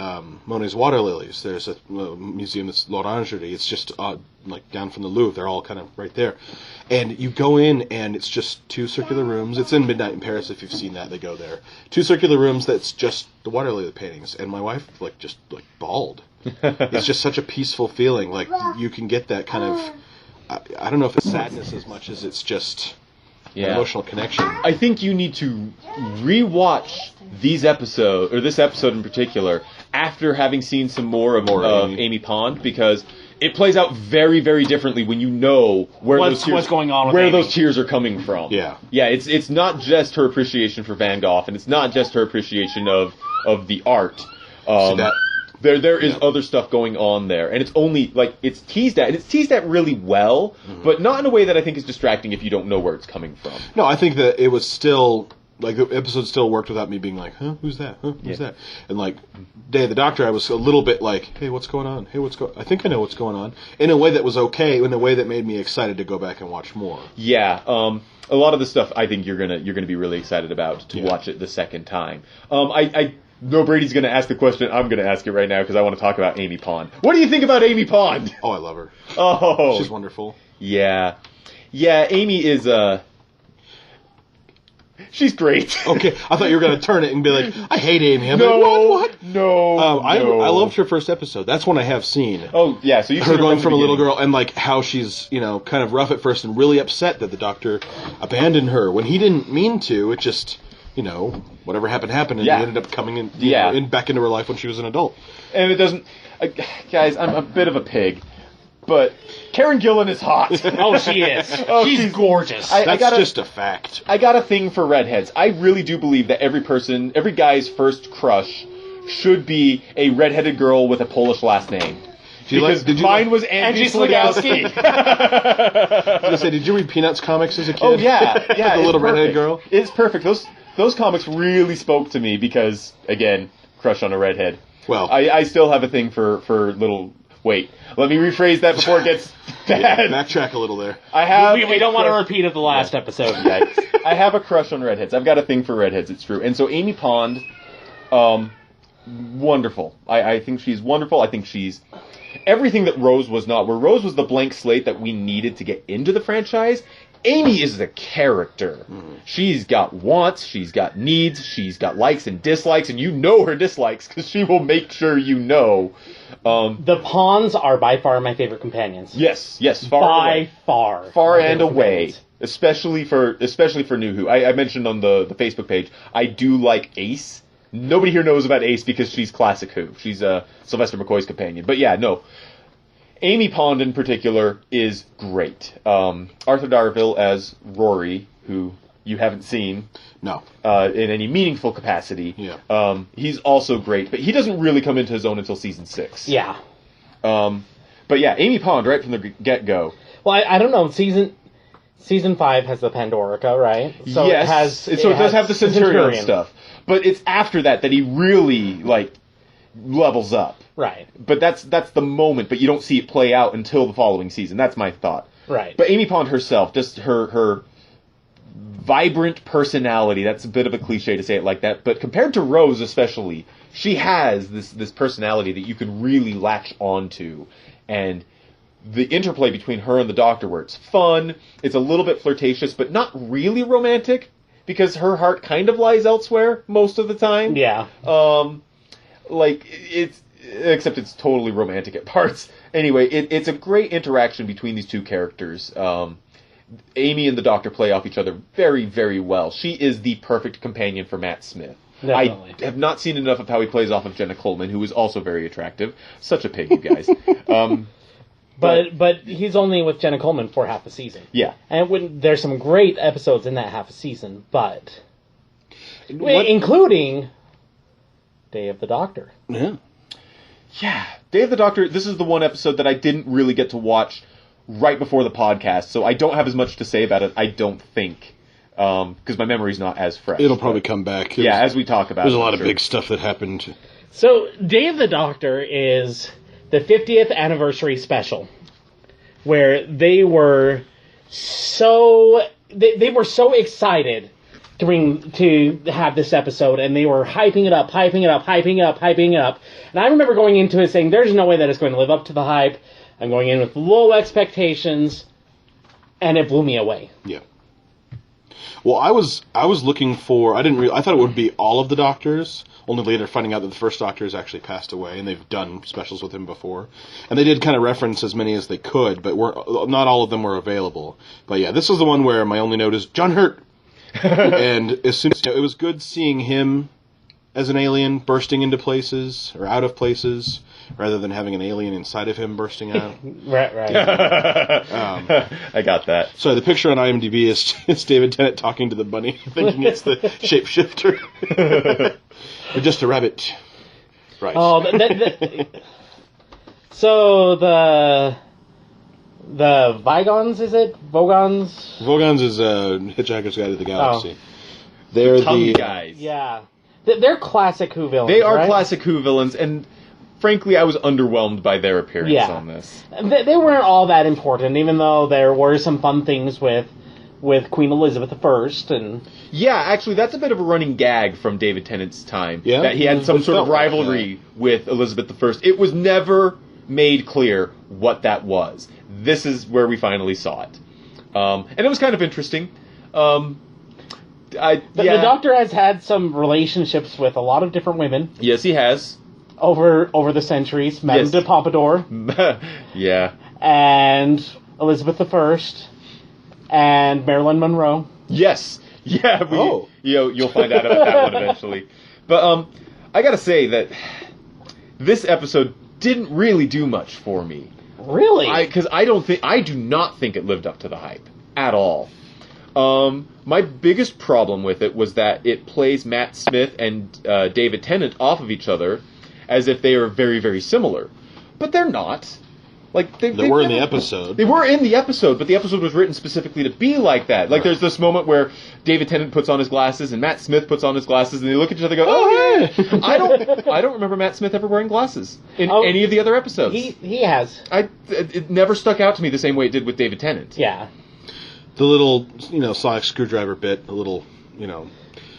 Monet's Water Lilies. There's a museum that's l'Orangerie. It's just like down from the Louvre. They're all kind of right there. And you go in and it's just two circular rooms. It's in Midnight in Paris. If you've seen that, they go there. Two circular rooms that's just the water lily paintings. And my wife just bawled. It's just such a peaceful feeling. Like, you can get that kind of, I don't know if it's sadness as much as it's just an emotional connection. I think you need to rewatch this episode in particular, after having seen some more of Amy Pond, because it plays out very, very differently when you know what's going on with where Amy. those tears are coming from. Yeah. Yeah, it's not just her appreciation for Van Gogh, and it's not just her appreciation of the art. There is other stuff going on there, and it's only, it's teased at, and it's teased at really well, but not in a way that I think is distracting if you don't know where it's coming from. No, I think that it was still, the episode still worked without me being like, huh, who's that? Huh, who's that? And, Day of the Doctor, I was a little bit like, hey, what's going on? Hey, I think I know what's going on. In a way that was okay, in a way that made me excited to go back and watch more. Yeah, a lot of the stuff I think you're gonna be really excited about to watch it the second time. I know Brady's going to ask the question. I'm going to ask it right now because I want to talk about Amy Pond. What do you think about Amy Pond? Oh, I love her. Oh. She's wonderful. Yeah. Yeah, Amy is, she's great. Okay, I thought you were going to turn it and be like, I hate Amy. I'm No, like, what? No, I no. loved her first episode. That's one I have seen. Oh, yeah, so you've her seen going from a little beginning. girl and, how she's, kind of rough at first and really upset that the Doctor abandoned her when he didn't mean to. It just... whatever happened, and he ended up coming in, back into her life when she was an adult. And it doesn't... guys, I'm a bit of a pig, but Karen Gillan is hot. Oh, she is. She's gorgeous. That's just a fact. I got a thing for redheads. I really do believe that every guy's first crush should be a redheaded girl with a Polish last name. Mine was Angie Slagowski. I was going to say, did you read Peanuts comics as a kid? Oh, yeah. The little redheaded girl? It's perfect. Those comics really spoke to me because, again, crush on a redhead. Well, I still have a thing for little... Wait, let me rephrase that before it gets bad. Backtrack a little there. We don't want to repeat it the last episode. I have a crush on redheads. I've got a thing for redheads, it's true. And so Amy Pond, wonderful. I think she's wonderful. I think she's everything that Rose was not. Where Rose was the blank slate that we needed to get into the franchise, Amy is the character. She's got wants, she's got needs, she's got likes and dislikes, and you know her dislikes because she will make sure you know. The Ponds are by far my favorite companions. Yes, far and away. Especially for New Who. I mentioned on the Facebook page, I do like Ace. Nobody here knows about Ace because she's classic Who. She's Sylvester McCoy's companion. But yeah, no. Amy Pond in particular is great. Arthur Darvill as Rory, who you haven't seen. No. In any meaningful capacity. Yeah. He's also great, but he doesn't really come into his own until season 6. Yeah. But yeah, Amy Pond right from the get-go. Well, I don't know. Season 5 has the Pandorica, right? So yes. It does have the Centurion stuff. But it's after that he really, levels up. Right. But that's the moment, but you don't see it play out until the following season. That's my thought. Right. But Amy Pond herself, just her vibrant personality, that's a bit of a cliche to say it like that, but compared to Rose especially, she has this personality that you can really latch onto. And the interplay between her and the Doctor, where it's fun, it's a little bit flirtatious, but not really romantic. because her heart kind of lies elsewhere most of the time. Yeah. Like, except it's totally romantic at parts. Anyway, it's a great interaction between these two characters. Amy and the Doctor play off each other very, very well. She is the perfect companion for Matt Smith. Definitely. I have not seen enough of how he plays off of Jenna Coleman, who is also very attractive. Such a pig, you guys. But he's only with Jenna Coleman for half a season. Yeah. And there's some great episodes in that half a season, but... including Day of the Doctor. Yeah. Yeah. Day of the Doctor, this is the one episode that I didn't really get to watch right before the podcast, so I don't have as much to say about it, I don't think. Because my memory's not as fresh. It'll probably come back. As we talk about it. There's a lot of big stuff that happened. So, Day of the Doctor is the 50th anniversary special, where they were so excited to have this episode, and they were hyping it up. And I remember going into it saying, there's no way that it's going to live up to the hype. I'm going in with low expectations, and it blew me away. Yeah. Well, I was looking for. I thought it would be all of the Doctors. Only later finding out that the first Doctor has actually passed away, and they've done specials with him before. And they did kind of reference as many as they could, but not all of them were available. But yeah, this is the one where my only note is John Hurt. And as soon as it was good seeing him as an alien bursting into places or out of places, rather than having an alien inside of him bursting out. Right. I got that. So the picture on IMDb is David Tennant talking to the bunny, thinking it's the shapeshifter. Or just a rabbit. Right. Oh, so the Vogons, is it? Vogons? Vogons is Hitchhiker's Guide to the Galaxy. Oh. They're Tongue the guys. Yeah. They're classic Who villains, They are right? classic Who villains, and frankly, I was underwhelmed by their appearance on this. They weren't all that important, even though there were some fun things with Queen Elizabeth I, and... Yeah, actually, that's a bit of a running gag from David Tennant's time. Yeah? That he had some It sort of felt like rivalry with Elizabeth I. It was never made clear what that was. This is where we finally saw it. And it was kind of interesting. The Doctor has had some relationships with a lot of different women Yes, he has. over the centuries. Madame Yes. de Pompadour Yeah. and Elizabeth I and Marilyn Monroe. Yes. Yeah. Oh. You'll find out about that one eventually. But I gotta say that this episode didn't really do much for me. Really? Because I do not think it lived up to the hype at all. My biggest problem with it was that it plays Matt Smith and David Tennant off of each other as if they are very, very similar. But they're not. Like They were in the episode. They were in the episode, but the episode was written specifically to be like that. Like, there's this moment where David Tennant puts on his glasses and Matt Smith puts on his glasses, and they look at each other and go, "Oh, hey!" I don't remember Matt Smith ever wearing glasses in any of the other episodes. He has. It never stuck out to me the same way it did with David Tennant. Yeah. The little, sonic screwdriver bit, a little,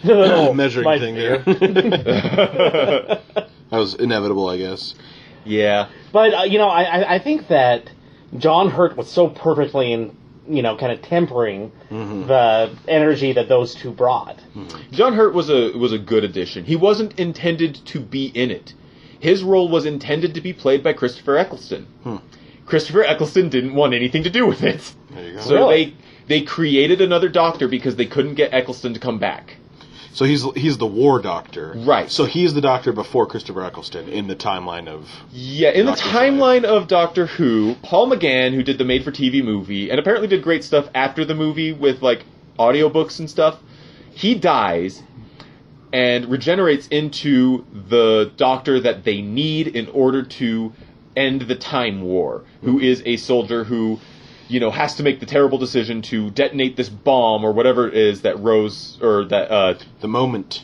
measuring my thing fear. there. That was inevitable, I guess. Yeah. But, I think that John Hurt was so perfectly in, kind of tempering the energy that those two brought. John Hurt was a good addition. He wasn't intended to be in it. His role was intended to be played by Christopher Eccleston. Christopher Eccleston didn't want anything to do with it. There you go. So Really? they created another Doctor because they couldn't get Eccleston to come back. So he's the War Doctor. Right. So he's the Doctor before Christopher Eccleston in the timeline of... Yeah, in Doctor the timeline of Doctor Who, Paul McGann, who did the made-for-TV movie, and apparently did great stuff after the movie with, audiobooks and stuff, he dies and regenerates into the Doctor that they need in order to end the Time War, who is a soldier who... has to make the terrible decision to detonate this bomb or whatever it is that Rose, or that, The Moment.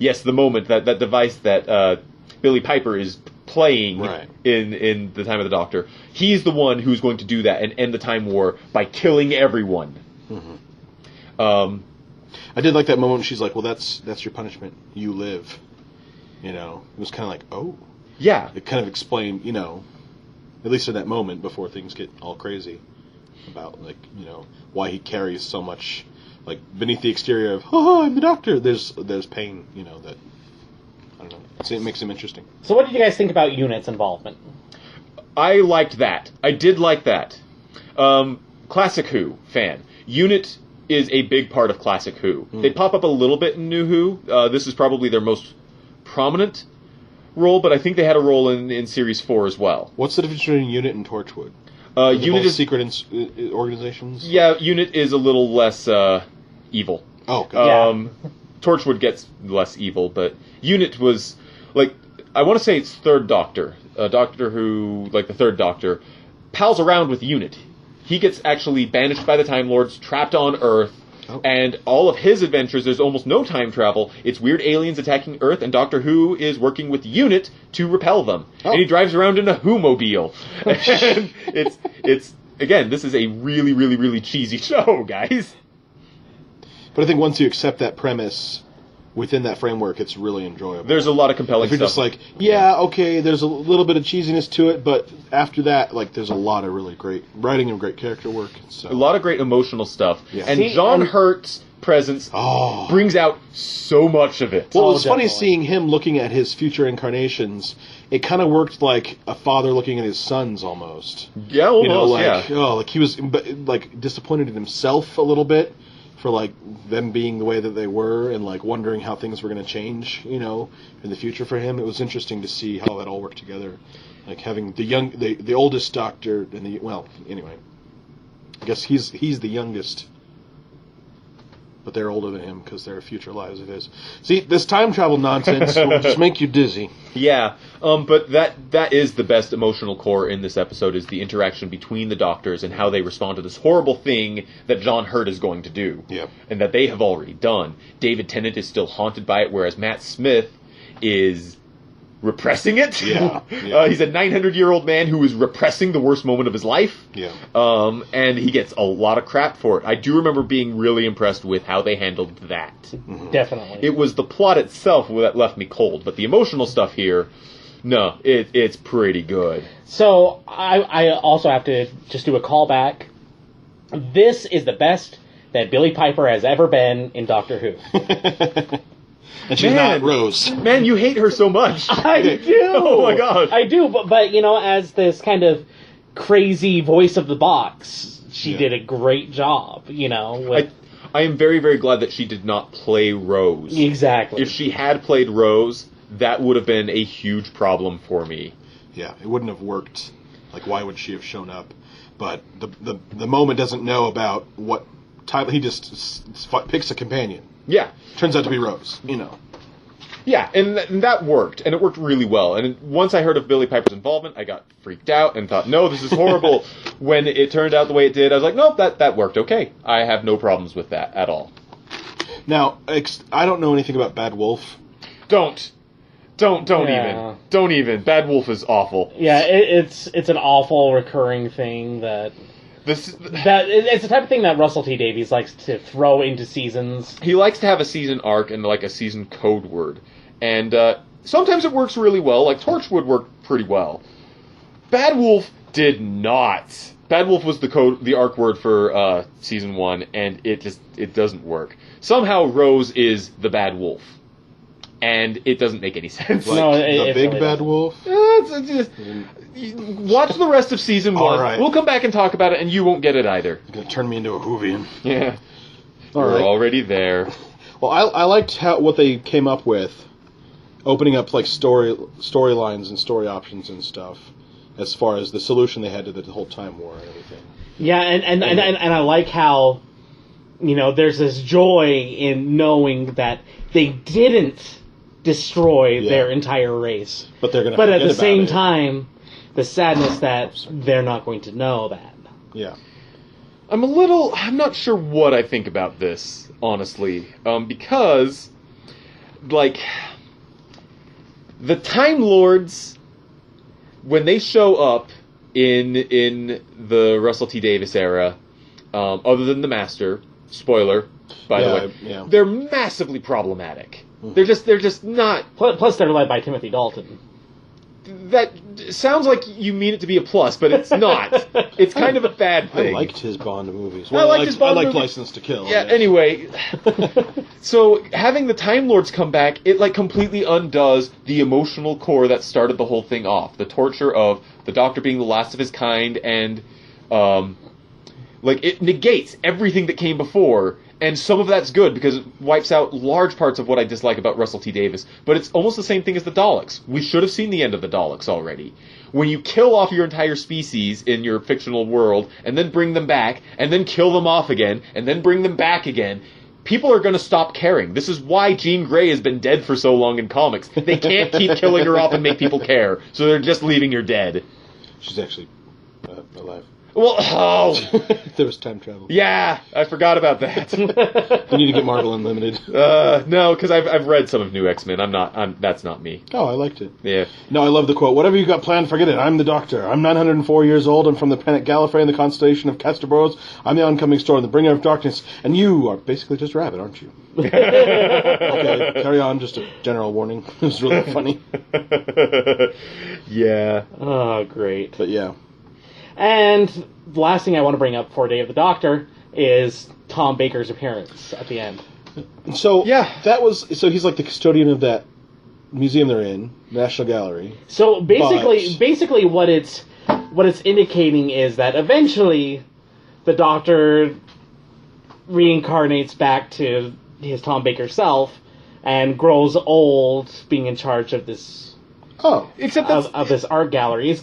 yes, the moment, that device that, Billy Piper is playing Right. in the Time of the Doctor. He's the one who's going to do that and end the Time War by killing everyone. I did like that moment when she's like, well, that's your punishment. You live. It was kind of like, oh. Yeah. It kind of explained, at least in that moment before things get all crazy, about, why he carries so much like beneath the exterior of "Oh, I'm the Doctor." There's pain, that I don't know. It makes him interesting. So what did you guys think about Unit's involvement? I liked that. I did like that. Classic Who fan. Unit is a big part of Classic Who. They pop up a little bit in New Who. This is probably their most prominent role, but I think they had a role in Series 4 as well. What's the difference between Unit and Torchwood? Unit is secret organizations. Yeah, Unit is a little less evil. Oh, God. Torchwood gets less evil, but Unit was like, I want to say it's Third Doctor, Doctor Who, like the Third Doctor, pals around with Unit. He gets actually banished by the Time Lords, trapped on Earth. Oh. And all of his adventures, there's almost no time travel. It's weird aliens attacking Earth, and Doctor Who is working with Unit to repel them. Oh. And he drives around in a Who-mobile. And it's again, this is a really, really, really cheesy show, guys. But I think once you accept that premise within that framework, it's really enjoyable. There's a lot of compelling stuff. If you're just like, okay, there's a little bit of cheesiness to it, but after that, like, there's a lot of really great writing and great character work. So. A lot of great emotional stuff. Yeah. And John Hurt's presence brings out so much of it. Well, it's funny seeing him looking at his future incarnations. It kind of worked like a father looking at his sons almost. Yeah, almost, like he was like disappointed in himself a little bit for like them being the way that they were, and like wondering how things were going to change, in the future for him. It was interesting to see how that all worked together, like having the oldest Doctor and anyway, I guess he's the youngest, but they're older than him because they're future lives of his. See, this time travel nonsense will just make you dizzy. Yeah, but that is the best emotional core in this episode, is the interaction between the Doctors and how they respond to this horrible thing that John Hurt is going to do. Yeah. And that they have already done. David Tennant is still haunted by it, whereas Matt Smith is repressing it. Yeah. He's a 900-year-old man who is repressing the worst moment of his life. Yeah. And he gets a lot of crap for it. I do remember being really impressed with how they handled that. Mm-hmm. Definitely. It was the plot itself that left me cold, but the emotional stuff here, no, it's pretty good. So I also have to just do a callback. This is the best that Billie Piper has ever been in Doctor Who. And she's not Rose. Man, you hate her so much. I do. Oh my god. I do, but as this kind of crazy voice of the box, she did a great job, with... I am very, very glad that she did not play Rose. Exactly. If she had played Rose, that would have been a huge problem for me. Yeah, it wouldn't have worked. Like, why would she have shown up? But the moment doesn't know about what type. He just picks a companion. Yeah. Turns out to be Rose, Yeah, and that worked, and it worked really well. And once I heard of Billie Piper's involvement, I got freaked out and thought, no, this is horrible. When it turned out the way it did, I was like, nope, that worked okay. I have no problems with that at all. Now, I don't know anything about Bad Wolf. Don't even. Bad Wolf is awful. Yeah, it's an awful recurring thing that it's the type of thing that Russell T Davies likes to throw into seasons. He likes to have a season arc and like a season code word, and sometimes it works really well. Like Torchwood worked pretty well. Bad Wolf did not. Bad Wolf was the arc word for season 1, and it doesn't work. Somehow Rose is the Bad Wolf. And it doesn't make any sense. Like no, the big really bad wolf? Watch the rest of season 1. Right. We'll come back and talk about it, and you won't get it either. You're going to turn me into a Whovian. Yeah. We're already there. Well, I liked what they came up with, opening up like storylines and story options and stuff, as far as the solution they had to the whole Time War and everything. Yeah, and I like how, there's this joy in knowing that they didn't destroy their entire race. But they're going to. But at the same time, the sadness that they're not going to know that. Yeah. I'm not sure what I think about this, honestly. Because, like, the Time Lords, when they show up in the Russell T Davies era, other than the Master, spoiler, by the way, they're massively problematic. They're just not. Plus, they're led by Timothy Dalton. that sounds like you mean it to be a plus, but it's not. It's kind of a bad thing. I liked his Bond movies. I liked his Bond I liked movies. License to Kill. Yeah, anyway. So, having the Time Lords come back, it, like, completely undoes the emotional core that started the whole thing off. The torture of the Doctor being the last of his kind, and, like, it negates everything that came before, and some of that's good, because it wipes out large parts of what I dislike about Russell T. Davies. But it's almost the same thing as the Daleks. We should have seen the end of the Daleks already. When you kill off your entire species in your fictional world, and then bring them back, and then kill them off again, and then bring them back again, people are going to stop caring. This is why Jean Grey has been dead for so long in comics. They can't keep killing her off and make people care, so they're just leaving her dead. She's actually alive. Well, oh, There was time travel. yeah, I forgot about that. You need to get Marvel Unlimited. No, because I've read some of New X-Men. That's not me. Oh, I liked it. Yeah. No, I love the quote. Whatever you got planned, forget it. I'm the Doctor. I'm 904 years old. I'm from the planet Gallifrey in the constellation of Castor. I'm the oncoming storm, the bringer of darkness. And you are basically just Rabbit, aren't you? Okay, carry on. Just a general warning. It was really funny. Yeah. Oh, great. But yeah. And the last thing I want to bring up for Day of the Doctor is Tom Baker's appearance at the end. So Yeah. that was he's like the custodian of that museum they're in, National Gallery. So basically, what it's indicating is that eventually the Doctor reincarnates back to his Tom Baker self and grows old, being in charge of this Oh, Except that's, of this art gallery.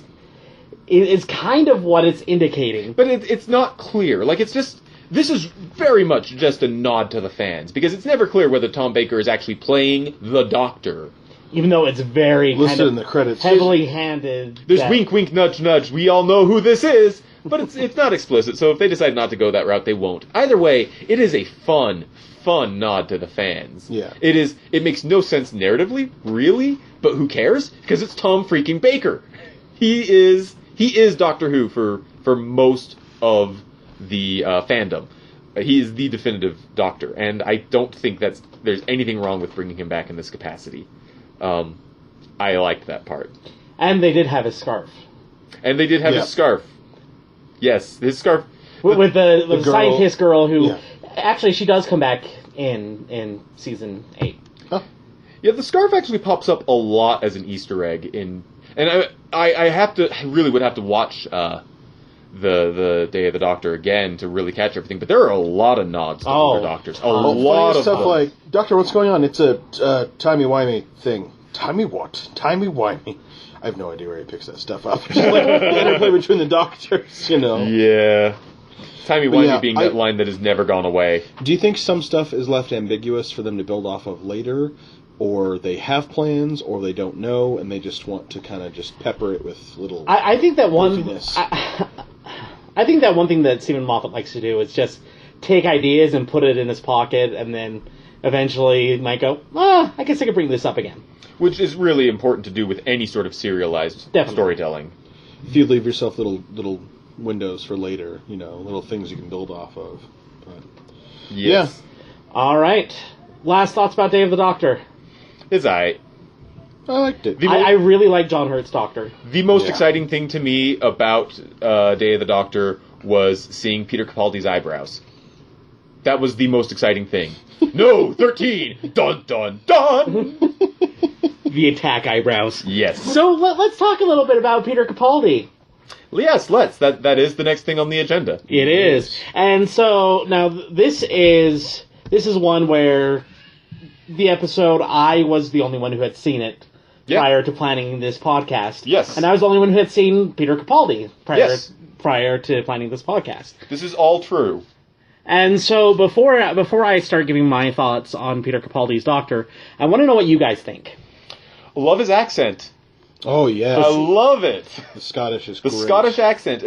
Is kind of what it's indicating. but it's not clear. Like, it's just... This is very much just a nod to the fans, because it's never clear whether Tom Baker is actually playing the Doctor. Even though it's very listed kind of in the credits. heavily handed. There's that- wink, wink, nudge, nudge. We all know who this is, but it's not explicit. So if they decide not to go that route, they won't. Either way, it is a fun nod to the fans. Yeah. It makes no sense narratively, really, but who cares? Because it's Tom freaking Baker. He is Doctor Who for most of the fandom. He is the definitive Doctor, and I don't think there's anything wrong with bringing him back in this capacity. I liked that part. And they did have his scarf. And they did have Yeah. his scarf. Yes, his scarf. With the girl. scientist girl who... Yeah. Actually, she does come back in season 8. Yeah, the scarf actually pops up a lot as an Easter egg and I really would have to watch the Day of the Doctor again to really catch everything. But there are a lot of nods to older Doctors. A lot of stuff them. like, Doctor, what's going on? It's a timey-wimey thing. Timey what? Timey-wimey. I have no idea where he picks that stuff up. Just like the interplay between the Doctors, you know. Yeah. Timey-wimey yeah, being that line that has never gone away. Do you think some stuff is left ambiguous for them to build off of later? Or they have plans, or they don't know, and they just want to kind of just pepper it with little... I think that one... goofiness. I think that one thing that Stephen Moffat likes to do is just take ideas and put it in his pocket, and then eventually might go, I guess I could bring this up again. Which is really important to do with any sort of serialized Definitely. storytelling. If you leave yourself little windows for later, you know, little things you can build off of. But, Yes. All right. Last thoughts about Day of the Doctor. It's aight. I liked it. I really like John Hurt's Doctor. The most Yeah. exciting thing to me about Day of the Doctor was seeing Peter Capaldi's eyebrows. That was the most exciting thing. No, 13! Dun, dun, dun! The attack eyebrows. Yes. So let's talk a little bit about Peter Capaldi. Yes, let's. That is the next thing on the agenda. It is. And so now this is one where the episode, I was the only one who had seen it Yeah. prior to planning this podcast. Yes. And I was the only one who had seen Peter Capaldi Yes. prior to planning this podcast. This is all true. And so before I start giving my thoughts on Peter Capaldi's Doctor, I want to know what you guys think. Love his accent. Oh, yes. I love it. The Scottish is The great. Scottish accent.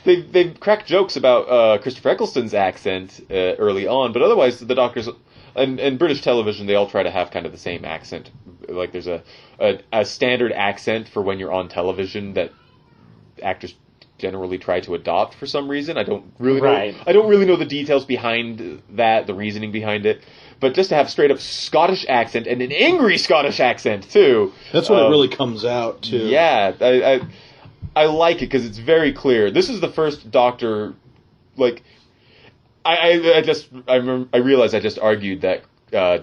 They've cracked jokes about Christopher Eccleston's accent early on, but otherwise the Doctors and British television, they all try to have kind of the same accent. Like there's a standard accent for when you're on television that actors generally try to adopt for some reason. I don't really know. Right. I don't really know the details behind that, the reasoning behind it. but just to have straight up Scottish accent and an angry Scottish accent too. That's when it really comes out too. Yeah, I like it because it's very clear. This is the first Doctor, like, I realize I just argued that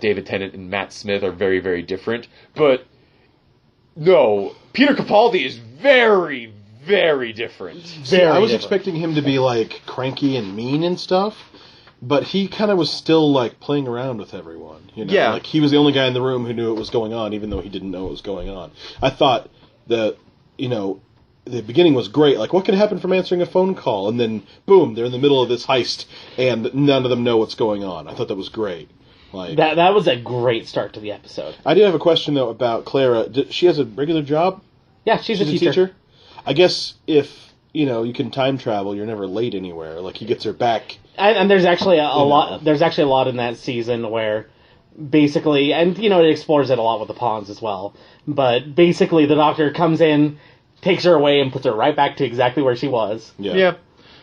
David Tennant and Matt Smith are very, very different, but no, Peter Capaldi is very, very different. See, I was expecting him to be like cranky and mean and stuff, but he kind of was still like playing around with everyone. You know? Yeah. Like he was the only guy in the room who knew what was going on, even though he didn't know what was going on. I thought that, you know, the beginning was great. Like, what could happen from answering a phone call? And then, boom, they're in the middle of this heist, and none of them know what's going on. I thought that was great. Like that was a great start to the episode. I do have a question, though, about Clara. She has a regular job? Yeah, she's a teacher. I guess if, you know, you can time travel, you're never late anywhere. Like, he gets her back. And there's actually a lot. There's actually a lot in that season where, basically, and you know, it explores it a lot with the pawns as well. But basically, the Doctor comes in, takes her away, and puts her right back to exactly where she was. Yeah.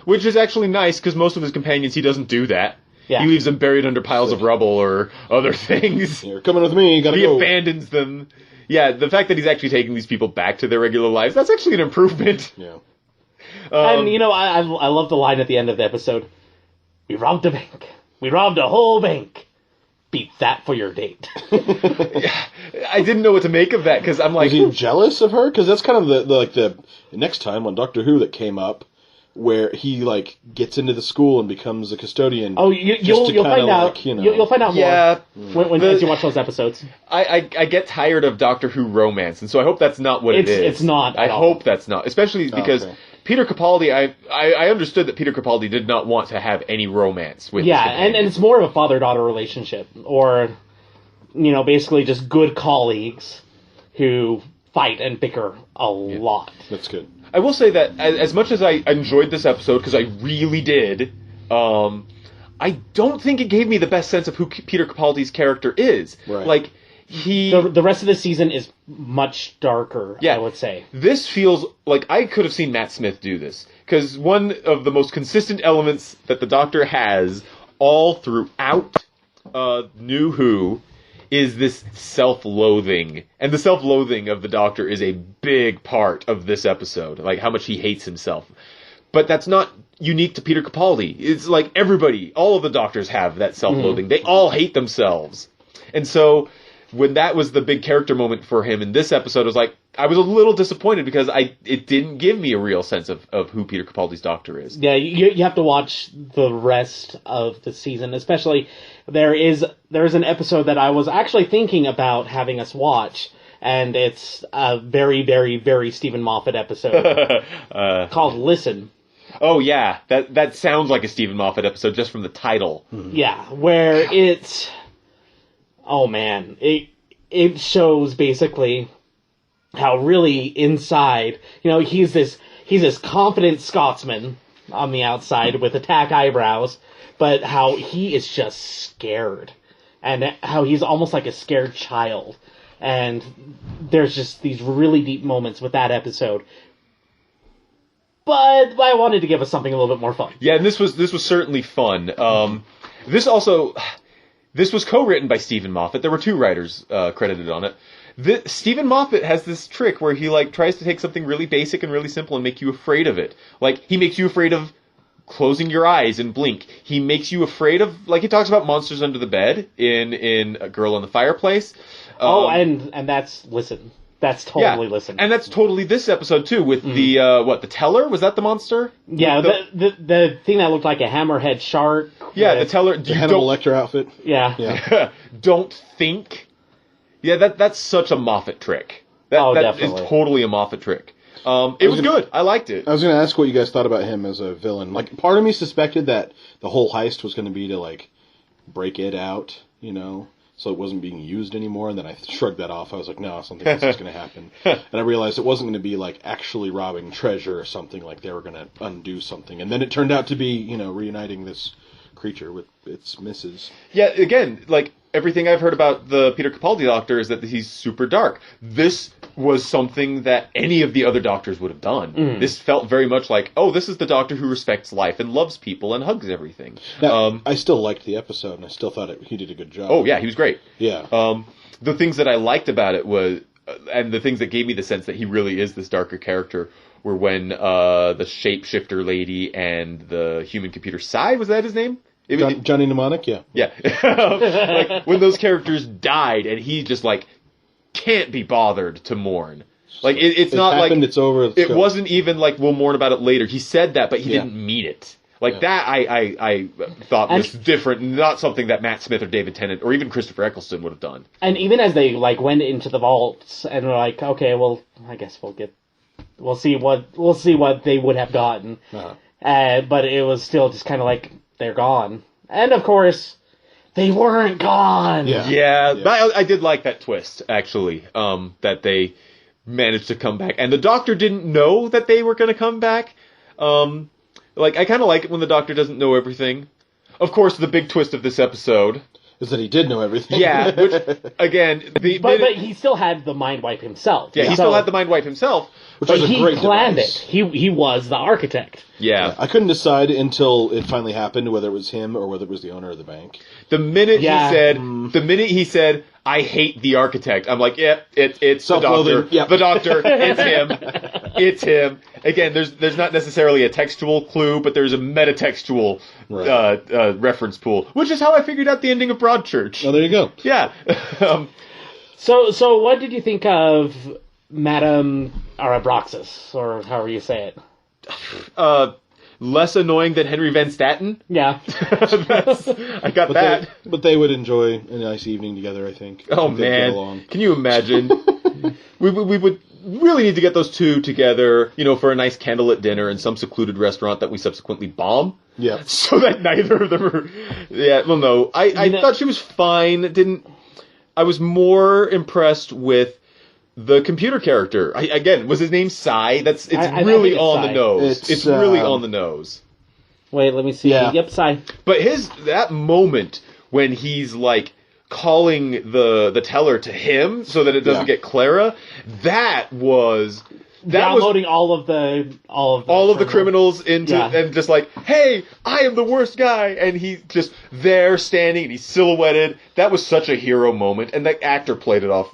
Which is actually nice, because most of his companions, he doesn't do that. Yeah. He leaves them buried under piles of rubble or other things. You're coming with me, you gotta go. He abandons them. Yeah, the fact that he's actually taking these people back to their regular lives, that's actually an improvement. Yeah. And, you know, I love the line at the end of the episode. We robbed a bank. We robbed a whole bank. Beat that for your date. I didn't know what to make of that, because I'm like... Was he jealous of her? Because that's kind of the next time on Doctor Who that came up, where he, like, gets into the school and becomes a custodian. Oh, you'll find out. Like, you know. You'll find out more Yeah. as you watch those episodes. I get tired of Doctor Who romance, and so I hope that's not what it is. It's not I at all. hope that's not. Especially because Peter Capaldi, I understood that Peter Capaldi did not want to have any romance with his and it's more of a father-daughter relationship. Or, you know, basically just good colleagues who fight and bicker a lot. That's good. I will say that as much as I enjoyed this episode, because I really did, I don't think it gave me the best sense of who Peter Capaldi's character is. Right. Like, The rest of the season is much darker, I would say. This feels like I could have seen Matt Smith do this. Because one of the most consistent elements that the Doctor has all throughout New Who is this self-loathing. And the self-loathing of the Doctor is a big part of this episode. Like, how much he hates himself. But that's not unique to Peter Capaldi. It's like everybody, all of the Doctors have that self-loathing. They all hate themselves. And so, when that was the big character moment for him in this episode, I was like, I was a little disappointed because it didn't give me a real sense of who Peter Capaldi's Doctor is. Yeah, you have to watch the rest of the season, especially there is an episode that I was actually thinking about having us watch, and it's a very, very, very Stephen Moffat episode called Listen. Oh yeah, that sounds like a Stephen Moffat episode just from the title. Yeah, where it's... Oh man, it shows basically how really inside, you know, he's this confident Scotsman on the outside with attack eyebrows, but how he is just scared, and how he's almost like a scared child. And there's just these really deep moments with that episode. But I wanted to give us something a little bit more fun. Yeah, and this was certainly fun. This was co-written by Stephen Moffat. There were two writers credited on it. Stephen Moffat has this trick where he like tries to take something really basic and really simple and make you afraid of it. Like, he makes you afraid of closing your eyes and blink. He makes you afraid of, like, he talks about monsters under the bed in A Girl in the Fireplace. And that's Listen. That's totally Listen. And that's totally this episode too with the the teller? Was that the monster? Yeah, the thing that looked like a hammerhead shark. Yeah, the teller. The Hannibal Lecter outfit. Yeah. Don't think. Yeah, that's such a Moffat trick. That definitely. is totally a Moffat trick. It was good. I liked it. I was going to ask what you guys thought about him as a villain. Like, part of me suspected that the whole heist was going to be to, like, break it out, you know, so it wasn't being used anymore, and then I shrugged that off. I was like, no, something else is going to happen. And I realized it wasn't going to be, like, actually robbing treasure or something, like they were going to undo something. And then it turned out to be, you know, reuniting this creature with its missus. Yeah, again, like, everything I've heard about the Peter Capaldi Doctor is that he's super dark. This was something that any of the other Doctors would have done. This felt very much like, oh, this is the Doctor who respects life and loves people and hugs everything. Now, I still liked the episode, and I still thought he did a good job. Oh, yeah, he was great. Yeah. The things that I liked about it was, and the things that gave me the sense that he really is this darker character, were when the shapeshifter lady and the human computer Psy, was that his name? Johnny Mnemonic, yeah. Yeah. Like, when those characters died, and he just, like, can't be bothered to mourn. Like, it's not happened, like... it's over. It wasn't even like, we'll mourn about it later. He said that, but he didn't mean it. Like, that I thought was different, not something that Matt Smith or David Tennant or even Christopher Eccleston would have done. And even as they, like, went into the vaults and were like, okay, well, I guess we'll see what they would have gotten. But it was still just kind of like, they're gone. And, of course, they weren't gone. Yeah. I did like that twist, actually, that they managed to come back. And the Doctor didn't know that they were going to come back. Like, I kind of like it when the Doctor doesn't know everything. Of course, the big twist of this episode is that he did know everything. Yeah, which, again... But he still had the mind wipe himself. Yeah, he still had the mind wipe himself. Which was a great planned device. He was the architect. Yeah. I couldn't decide until it finally happened whether it was him or whether it was the owner of the bank. The minute he said, I hate the architect, I'm like, yeah, it's the Doctor. Yep. The Doctor, it's him. It's him. Again, there's not necessarily a textual clue, but there's a metatextual reference pool, which is how I figured out the ending of Broadchurch. Oh, there you go. Yeah. So what did you think of Madame Arabraxas, or however you say it? Less annoying than Henry Van Staten. Yeah. I got that. But they would enjoy a nice evening together, I think. Oh, man. Can you imagine? we would really need to get those two together, for a nice candlelit dinner in some secluded restaurant that we subsequently bomb. Yeah. So that neither of them are... Yeah, well, no. I thought she was fine. I was more impressed with the computer character. Again, was his name Psy? It's really on the nose. It's really on the nose. Wait, let me see. Yeah. Yep, Psy. But that moment when he's like calling the teller to him so that it doesn't get Clara, that was downloading all of the criminals into and just like, hey, I am the worst guy, and he's just there standing and he's silhouetted. That was such a hero moment, and that actor played it off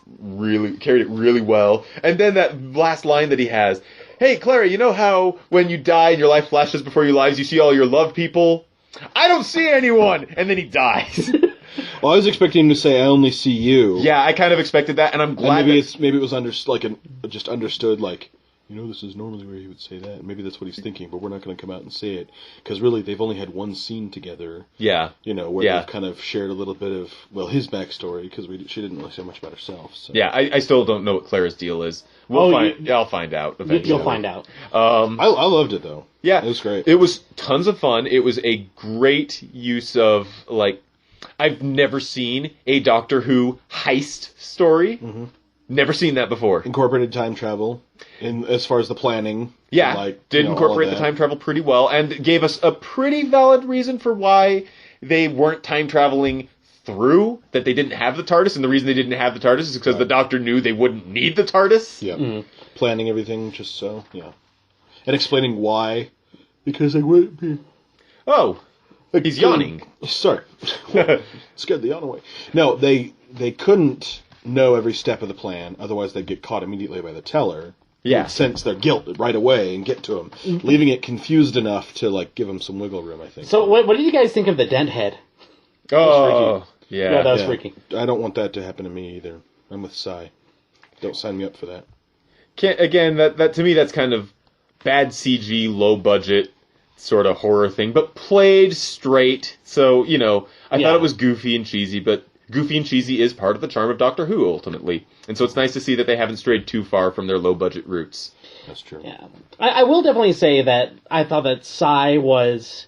carried it really well. And then that last line that he has, hey, Clara, you know how when you die and your life flashes before your lives, you see all your loved people? I don't see anyone! And then he dies. Well, I was expecting him to say, I only see you. Yeah, I kind of expected that, and I'm glad maybe it was just understood, like, this is normally where he would say that. Maybe that's what he's thinking, but we're not going to come out and say it. Because really, they've only had one scene together. Yeah. Where they've kind of shared a little bit of, his backstory, because she didn't really say much about herself. So. Yeah, I still don't know what Clara's deal is. I'll find out eventually. You'll find out. I loved it, though. Yeah. It was great. It was tons of fun. It was a great use of, I've never seen a Doctor Who heist story. Mm-hmm. Never seen that before. Incorporated time travel as far as the planning. Yeah, did incorporate the time travel pretty well, and gave us a pretty valid reason for why they weren't time traveling through, that they didn't have the TARDIS, and the reason they didn't have the TARDIS is because the Doctor knew they wouldn't need the TARDIS. Yeah, planning everything just so, and explaining why, because they wouldn't be... Oh, he's yawning. Sorry. Scared the yawn away. No, they couldn't know every step of the plan, otherwise they'd get caught immediately by the teller. Yeah. And sense their guilt right away and get to him, leaving it confused enough to give them some wiggle room, I think. So what did you guys think of the dent head? Oh, yeah. Yeah, that was freaky. I don't want that to happen to me either. I'm with Psy. Don't sign me up for that. Again, that to me, that's kind of bad CG, low budget sort of horror thing, but played straight. So, I thought it was goofy and cheesy, but goofy and cheesy is part of the charm of Doctor Who, ultimately. And so it's nice to see that they haven't strayed too far from their low-budget roots. That's true. Yeah. I will definitely say that I thought that Psy was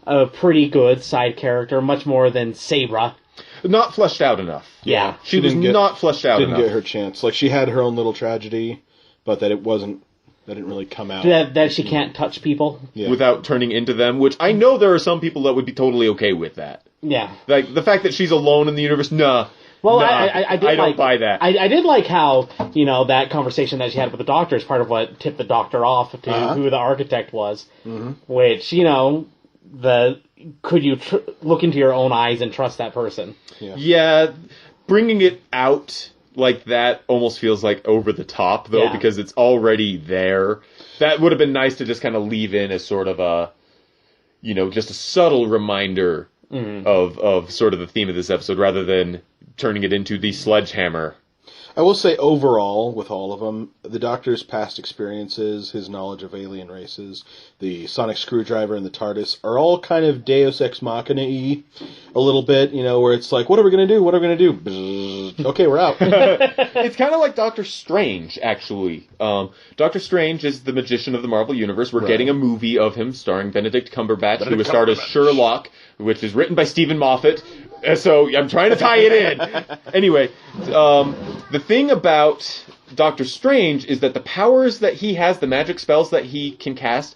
a pretty good side character, much more than Sabra. Not fleshed out enough. Yeah. She was not fleshed out enough. Didn't get her chance. She had her own little tragedy, but that didn't really come out. That she can't touch people. Without turning into them, which I know there are some people that would be totally okay with that. Yeah. Like, the fact that she's alone in the universe, nah. Well, nah, I don't like, buy that. I did like how, that conversation that she had with the doctor is part of what tipped the doctor off to who the architect was. Mm-hmm. Which, could you look into your own eyes and trust that person? Yeah, bringing it out like that almost feels like over the top, though, because it's already there. That would have been nice to just kind of leave in as sort of a, just a subtle reminder of sort of the theme of this episode, rather than turning it into the sledgehammer. I will say overall, with all of them, the Doctor's past experiences, his knowledge of alien races, the sonic screwdriver and the TARDIS are all kind of Deus Ex Machina-y a little bit, where it's like, what are we going to do? What are we going to do? Bzzz. Okay, we're out. It's kind of like Doctor Strange, actually. Doctor Strange is the magician of the Marvel Universe. We're getting a movie of him starring Benedict Cumberbatch, who was starred as Sherlock, which is written by Stephen Moffat. So I'm trying to tie it in. Anyway, the thing about Doctor Strange is that the powers that he has, the magic spells that he can cast,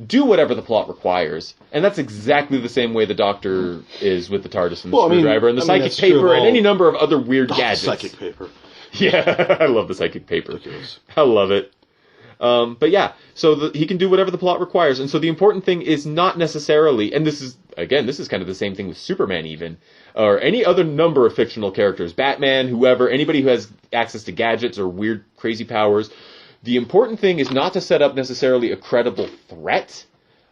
do whatever the plot requires. And that's exactly the same way the Doctor is with the TARDIS and the screwdriver and the psychic paper and any number of other weird gadgets. Psychic paper. Yeah, I love the psychic paper. I love it. But yeah, so he can do whatever the plot requires. And so the important thing is not necessarily, and this is kind of the same thing with Superman even, or any other number of fictional characters, Batman, whoever, anybody who has access to gadgets or weird, crazy powers. The important thing is not to set up necessarily a credible threat,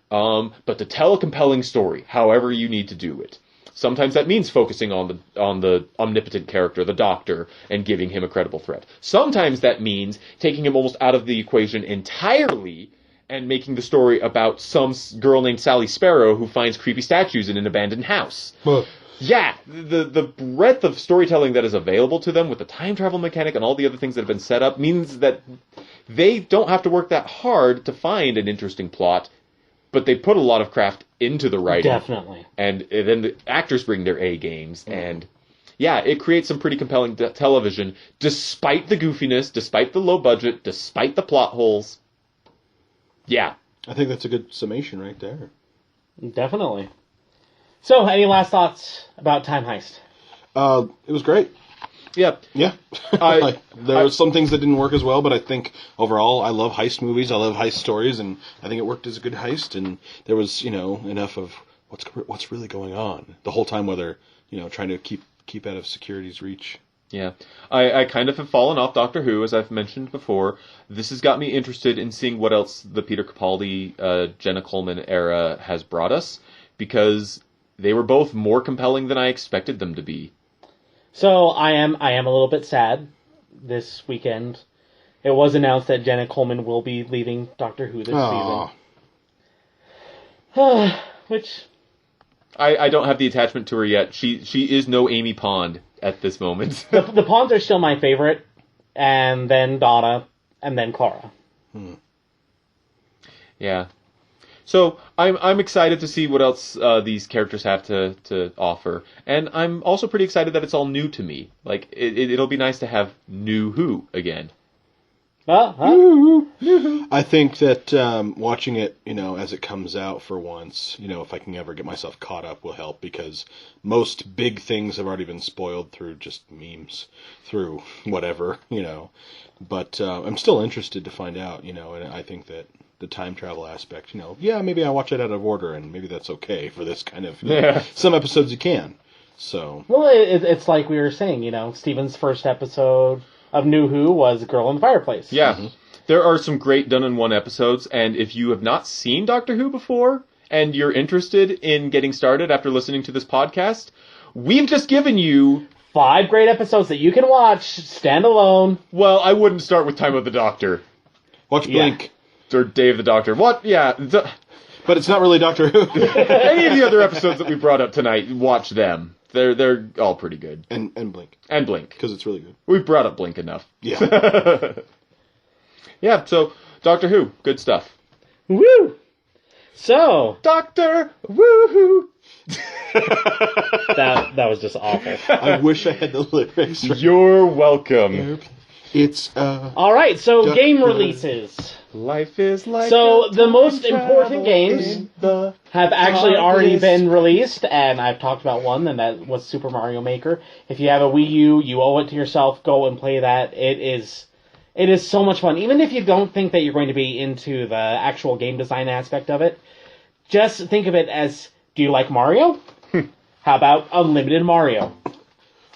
but to tell a compelling story, however you need to do it. Sometimes that means focusing on the omnipotent character, the Doctor, and giving him a credible threat. Sometimes that means taking him almost out of the equation entirely and making the story about some girl named Sally Sparrow who finds creepy statues in an abandoned house. Yeah, the breadth of storytelling that is available to them with the time travel mechanic and all the other things that have been set up means that they don't have to work that hard to find an interesting plot, but they put a lot of craft into the writing. Definitely. And then the actors bring their A games, and yeah, it creates some pretty compelling television, despite the goofiness, despite the low budget, despite the plot holes. Yeah. I think that's a good summation right there. Definitely. So, any last thoughts about Time Heist? It was great. Yeah. Yeah. There were some things that didn't work as well, but I think overall I love heist movies. I love heist stories, and I think it worked as a good heist. And there was, enough of what's really going on the whole time, whether, trying to keep out of security's reach. Yeah. I kind of have fallen off Doctor Who, as I've mentioned before. This has got me interested in seeing what else the Peter Capaldi, Jenna Coleman era has brought us, because they were both more compelling than I expected them to be. So I am a little bit sad this weekend. It was announced that Jenna Coleman will be leaving Doctor Who this season. Which I don't have the attachment to her yet. She is no Amy Pond at this moment. the Ponds are still my favorite, and then Donna, and then Clara. Yeah. So I'm excited to see what else these characters have to offer, and I'm also pretty excited that it's all new to me. Like it'll be nice to have new Who again. I think that watching it, as it comes out for once, if I can ever get myself caught up, will help, because most big things have already been spoiled through just memes, through whatever, But I'm still interested to find out, and I think that the time travel aspect, maybe I watch it out of order, and maybe that's okay for this kind of, some episodes you can. So. Well, it's like we were saying, Steven's first episode of New Who was Girl in the Fireplace. Yeah. Mm-hmm. There are some great done-in-one episodes, and if you have not seen Doctor Who before, and you're interested in getting started after listening to this podcast, we've just given you 5 great episodes that you can watch standalone. Well, I wouldn't start with Time of the Doctor. Watch Blink. Or Day of the Doctor. What? Yeah. But it's not really Doctor Who. Any of the other episodes that we brought up tonight, watch them. They're all pretty good. And Blink. And Blink. Because it's really good. We've brought up Blink enough. Yeah. Yeah, so Doctor Who, good stuff. Woo! So Doctor Woohoo! that was just awful. I wish I had the lyrics. You're welcome. It's all right. So game releases Life is like So, a the most time important travel games in the have actually already TARDIS. been released, and I've talked about one, and that was Super Mario Maker. If you have a Wii U, you owe it to yourself. Go and play that. It is so much fun. Even if you don't think that you're going to be into the actual game design aspect of it, just think of it as, do you like Mario? How about Unlimited Mario?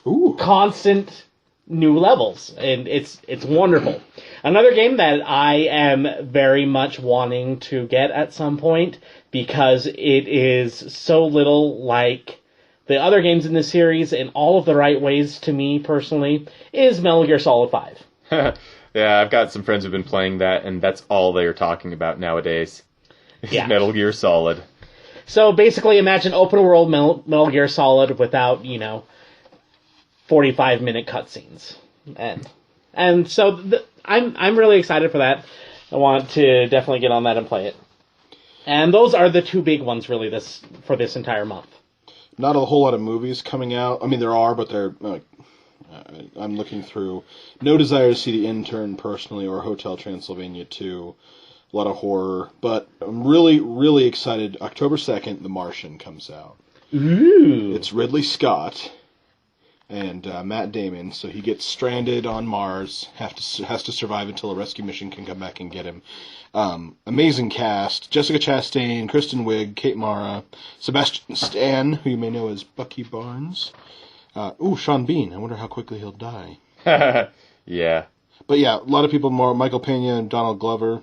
Ooh. Constant new levels, and it's wonderful. Another game that I am very much wanting to get at some point, because it is so little like the other games in this series in all of the right ways to me personally, is Metal Gear Solid 5. Yeah, I've got some friends who've been playing that, and that's all they are talking about nowadays. Yeah. Metal Gear Solid. So basically imagine open world Metal Gear Solid without, 45-minute cutscenes. And so I'm really excited for that. I want to definitely get on that and play it. And those are the two big ones really for this entire month. Not a whole lot of movies coming out. I mean, there are, but they're like, I'm looking through. No desire to see The Intern personally, or Hotel Transylvania 2. A lot of horror, but I'm really, really excited. October 2nd, The Martian comes out. Ooh. It's Ridley Scott and Matt Damon, so he gets stranded on Mars, has to survive until a rescue mission can come back and get him. Amazing cast: Jessica Chastain, Kristen Wiig, Kate Mara, Sebastian Stan, who you may know as Bucky Barnes. Sean Bean. I wonder how quickly he'll die. Yeah. But yeah, a lot of people more. Michael Pena and Donald Glover,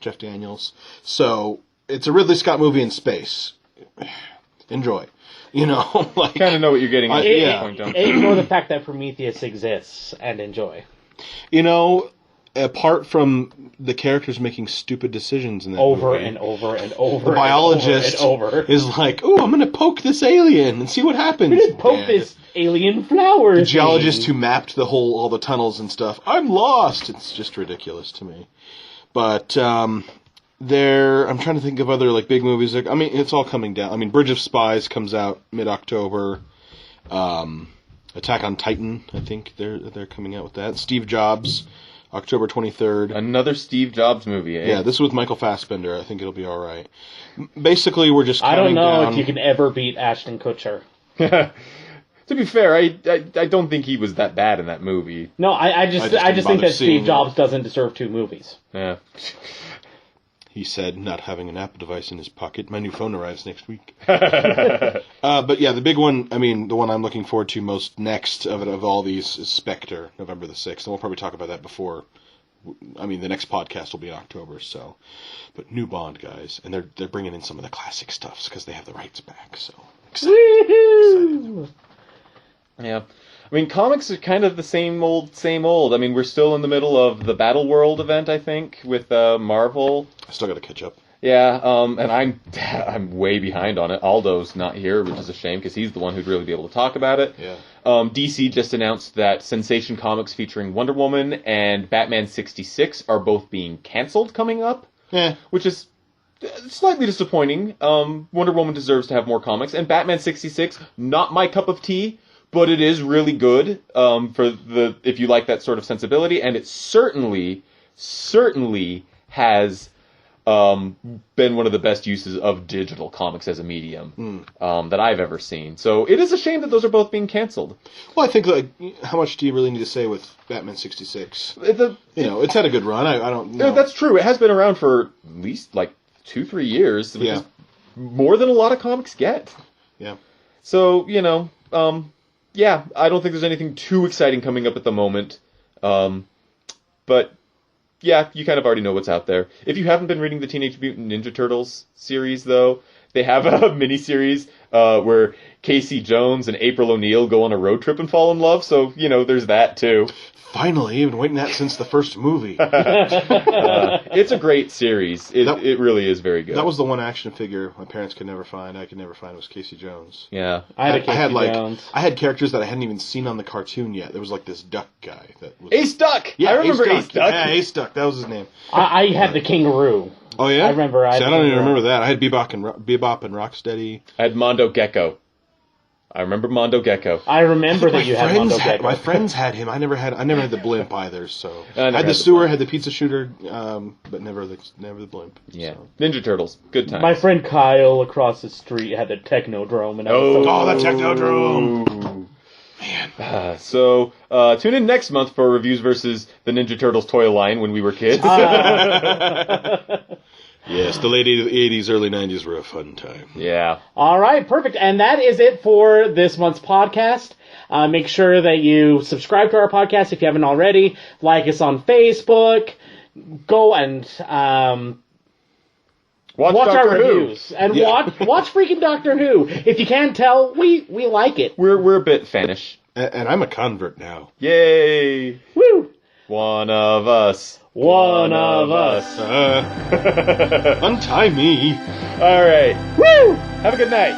Jeff Daniels. So it's a Ridley Scott movie in space. Enjoy. Like, Kind of know what you're getting at. yeah. Point, don't you? Ignore the fact that Prometheus exists and enjoy. Apart from the characters making stupid decisions in that Over movie, and over and over. the biologist and over. is like, "Oh, I'm going to poke this alien and see what happens." We didn't poke And this alien flower. the geologist thing. who mapped all the tunnels and stuff. I'm lost. It's just ridiculous to me. But I'm trying to think of other big movies. I mean, it's all coming down. I mean, Bridge of Spies comes out mid-October. Attack on Titan, I think they're coming out with that. Steve Jobs, October 23rd. Another Steve Jobs movie, eh? Yeah, this is with Michael Fassbender. I think it'll be all right. Basically, we're just I counting don't know down. if you can ever beat Ashton Kutcher. To be fair, I don't think he was that bad in that movie. No, I just just didn't think bother that seeing Steve it. Jobs doesn't deserve two movies. Yeah. He said, not having an Apple device in his pocket. My new phone arrives next week. But yeah, the big one, I mean, the one I'm looking forward to most next of all these is Spectre, November the 6th. And we'll probably talk about that before. I mean, the next podcast will be in October, so. But new Bond, guys. And they're bringing in some of the classic stuffs because they have the rights back, so. Woohoo! Yeah. I mean, comics are kind of the same old. I mean, we're still in the middle of the Battle World event, I think, with Marvel. I still got to catch up. Yeah, and I'm way behind on it. Aldo's not here, which is a shame, because he's the one who'd really be able to talk about it. Yeah. DC just announced that Sensation Comics featuring Wonder Woman and Batman 66 are both being canceled coming up, Yeah. which is slightly disappointing. Wonder Woman deserves to have more comics, and Batman 66, not my cup of tea, but it is really good if you like that sort of sensibility, and it certainly has been one of the best uses of digital comics as a medium that I've ever seen. So it is a shame that those are both being canceled. Well, I think, how much do you really need to say with Batman 66? It's had a good run. I don't know. Yeah, that's true. It has been around for at least 2-3 years, which is more than a lot of comics get. Yeah. So, yeah, I don't think there's anything too exciting coming up at the moment. But, yeah, you kind of already know what's out there. If you haven't been reading the Teenage Mutant Ninja Turtles series, though, they have a mini-series where Casey Jones and April O'Neil go on a road trip and fall in love. So, there's that, too. Finally, you've been waiting that since the first movie. It's a great series. It really is very good. That was the one action figure my parents could never find. I could never find was Casey Jones. Yeah. I had a Casey Jones. I had characters that I hadn't even seen on the cartoon yet. There was this duck guy that was Ace Duck! Yeah, I remember Ace Duck. Yeah, Ace Duck. That was his name. I had the kangaroo. Oh yeah, I remember. See, I don't even remember that. I had Bebop and Rocksteady. I had Mondo Gecko. I remember Mondo Gecko. I remember that you had Mondo Gecko. My friends had him. I never had the blimp either. So I never had the had the sewer, blimp. had the pizza shooter, but never the blimp. Yeah. So. Ninja Turtles. Good time. My friend Kyle across the street had the Technodrome, and I was so Oh, the Technodrome! Man. So, tune in next month for reviews versus the Ninja Turtles toy line when we were kids. Yes, the late 80s, early 90s were a fun time. Yeah. All right, perfect. And that is it for this month's podcast. Make sure that you subscribe to our podcast if you haven't already. Like us on Facebook. Go and watch our Doctor Who. reviews. And watch freaking Doctor Who. If you can't tell, we like it. We're a bit fanish. And I'm a convert now. Yay! Woo! One of us. One of us. Untie me. All right. Woo! Have a good night.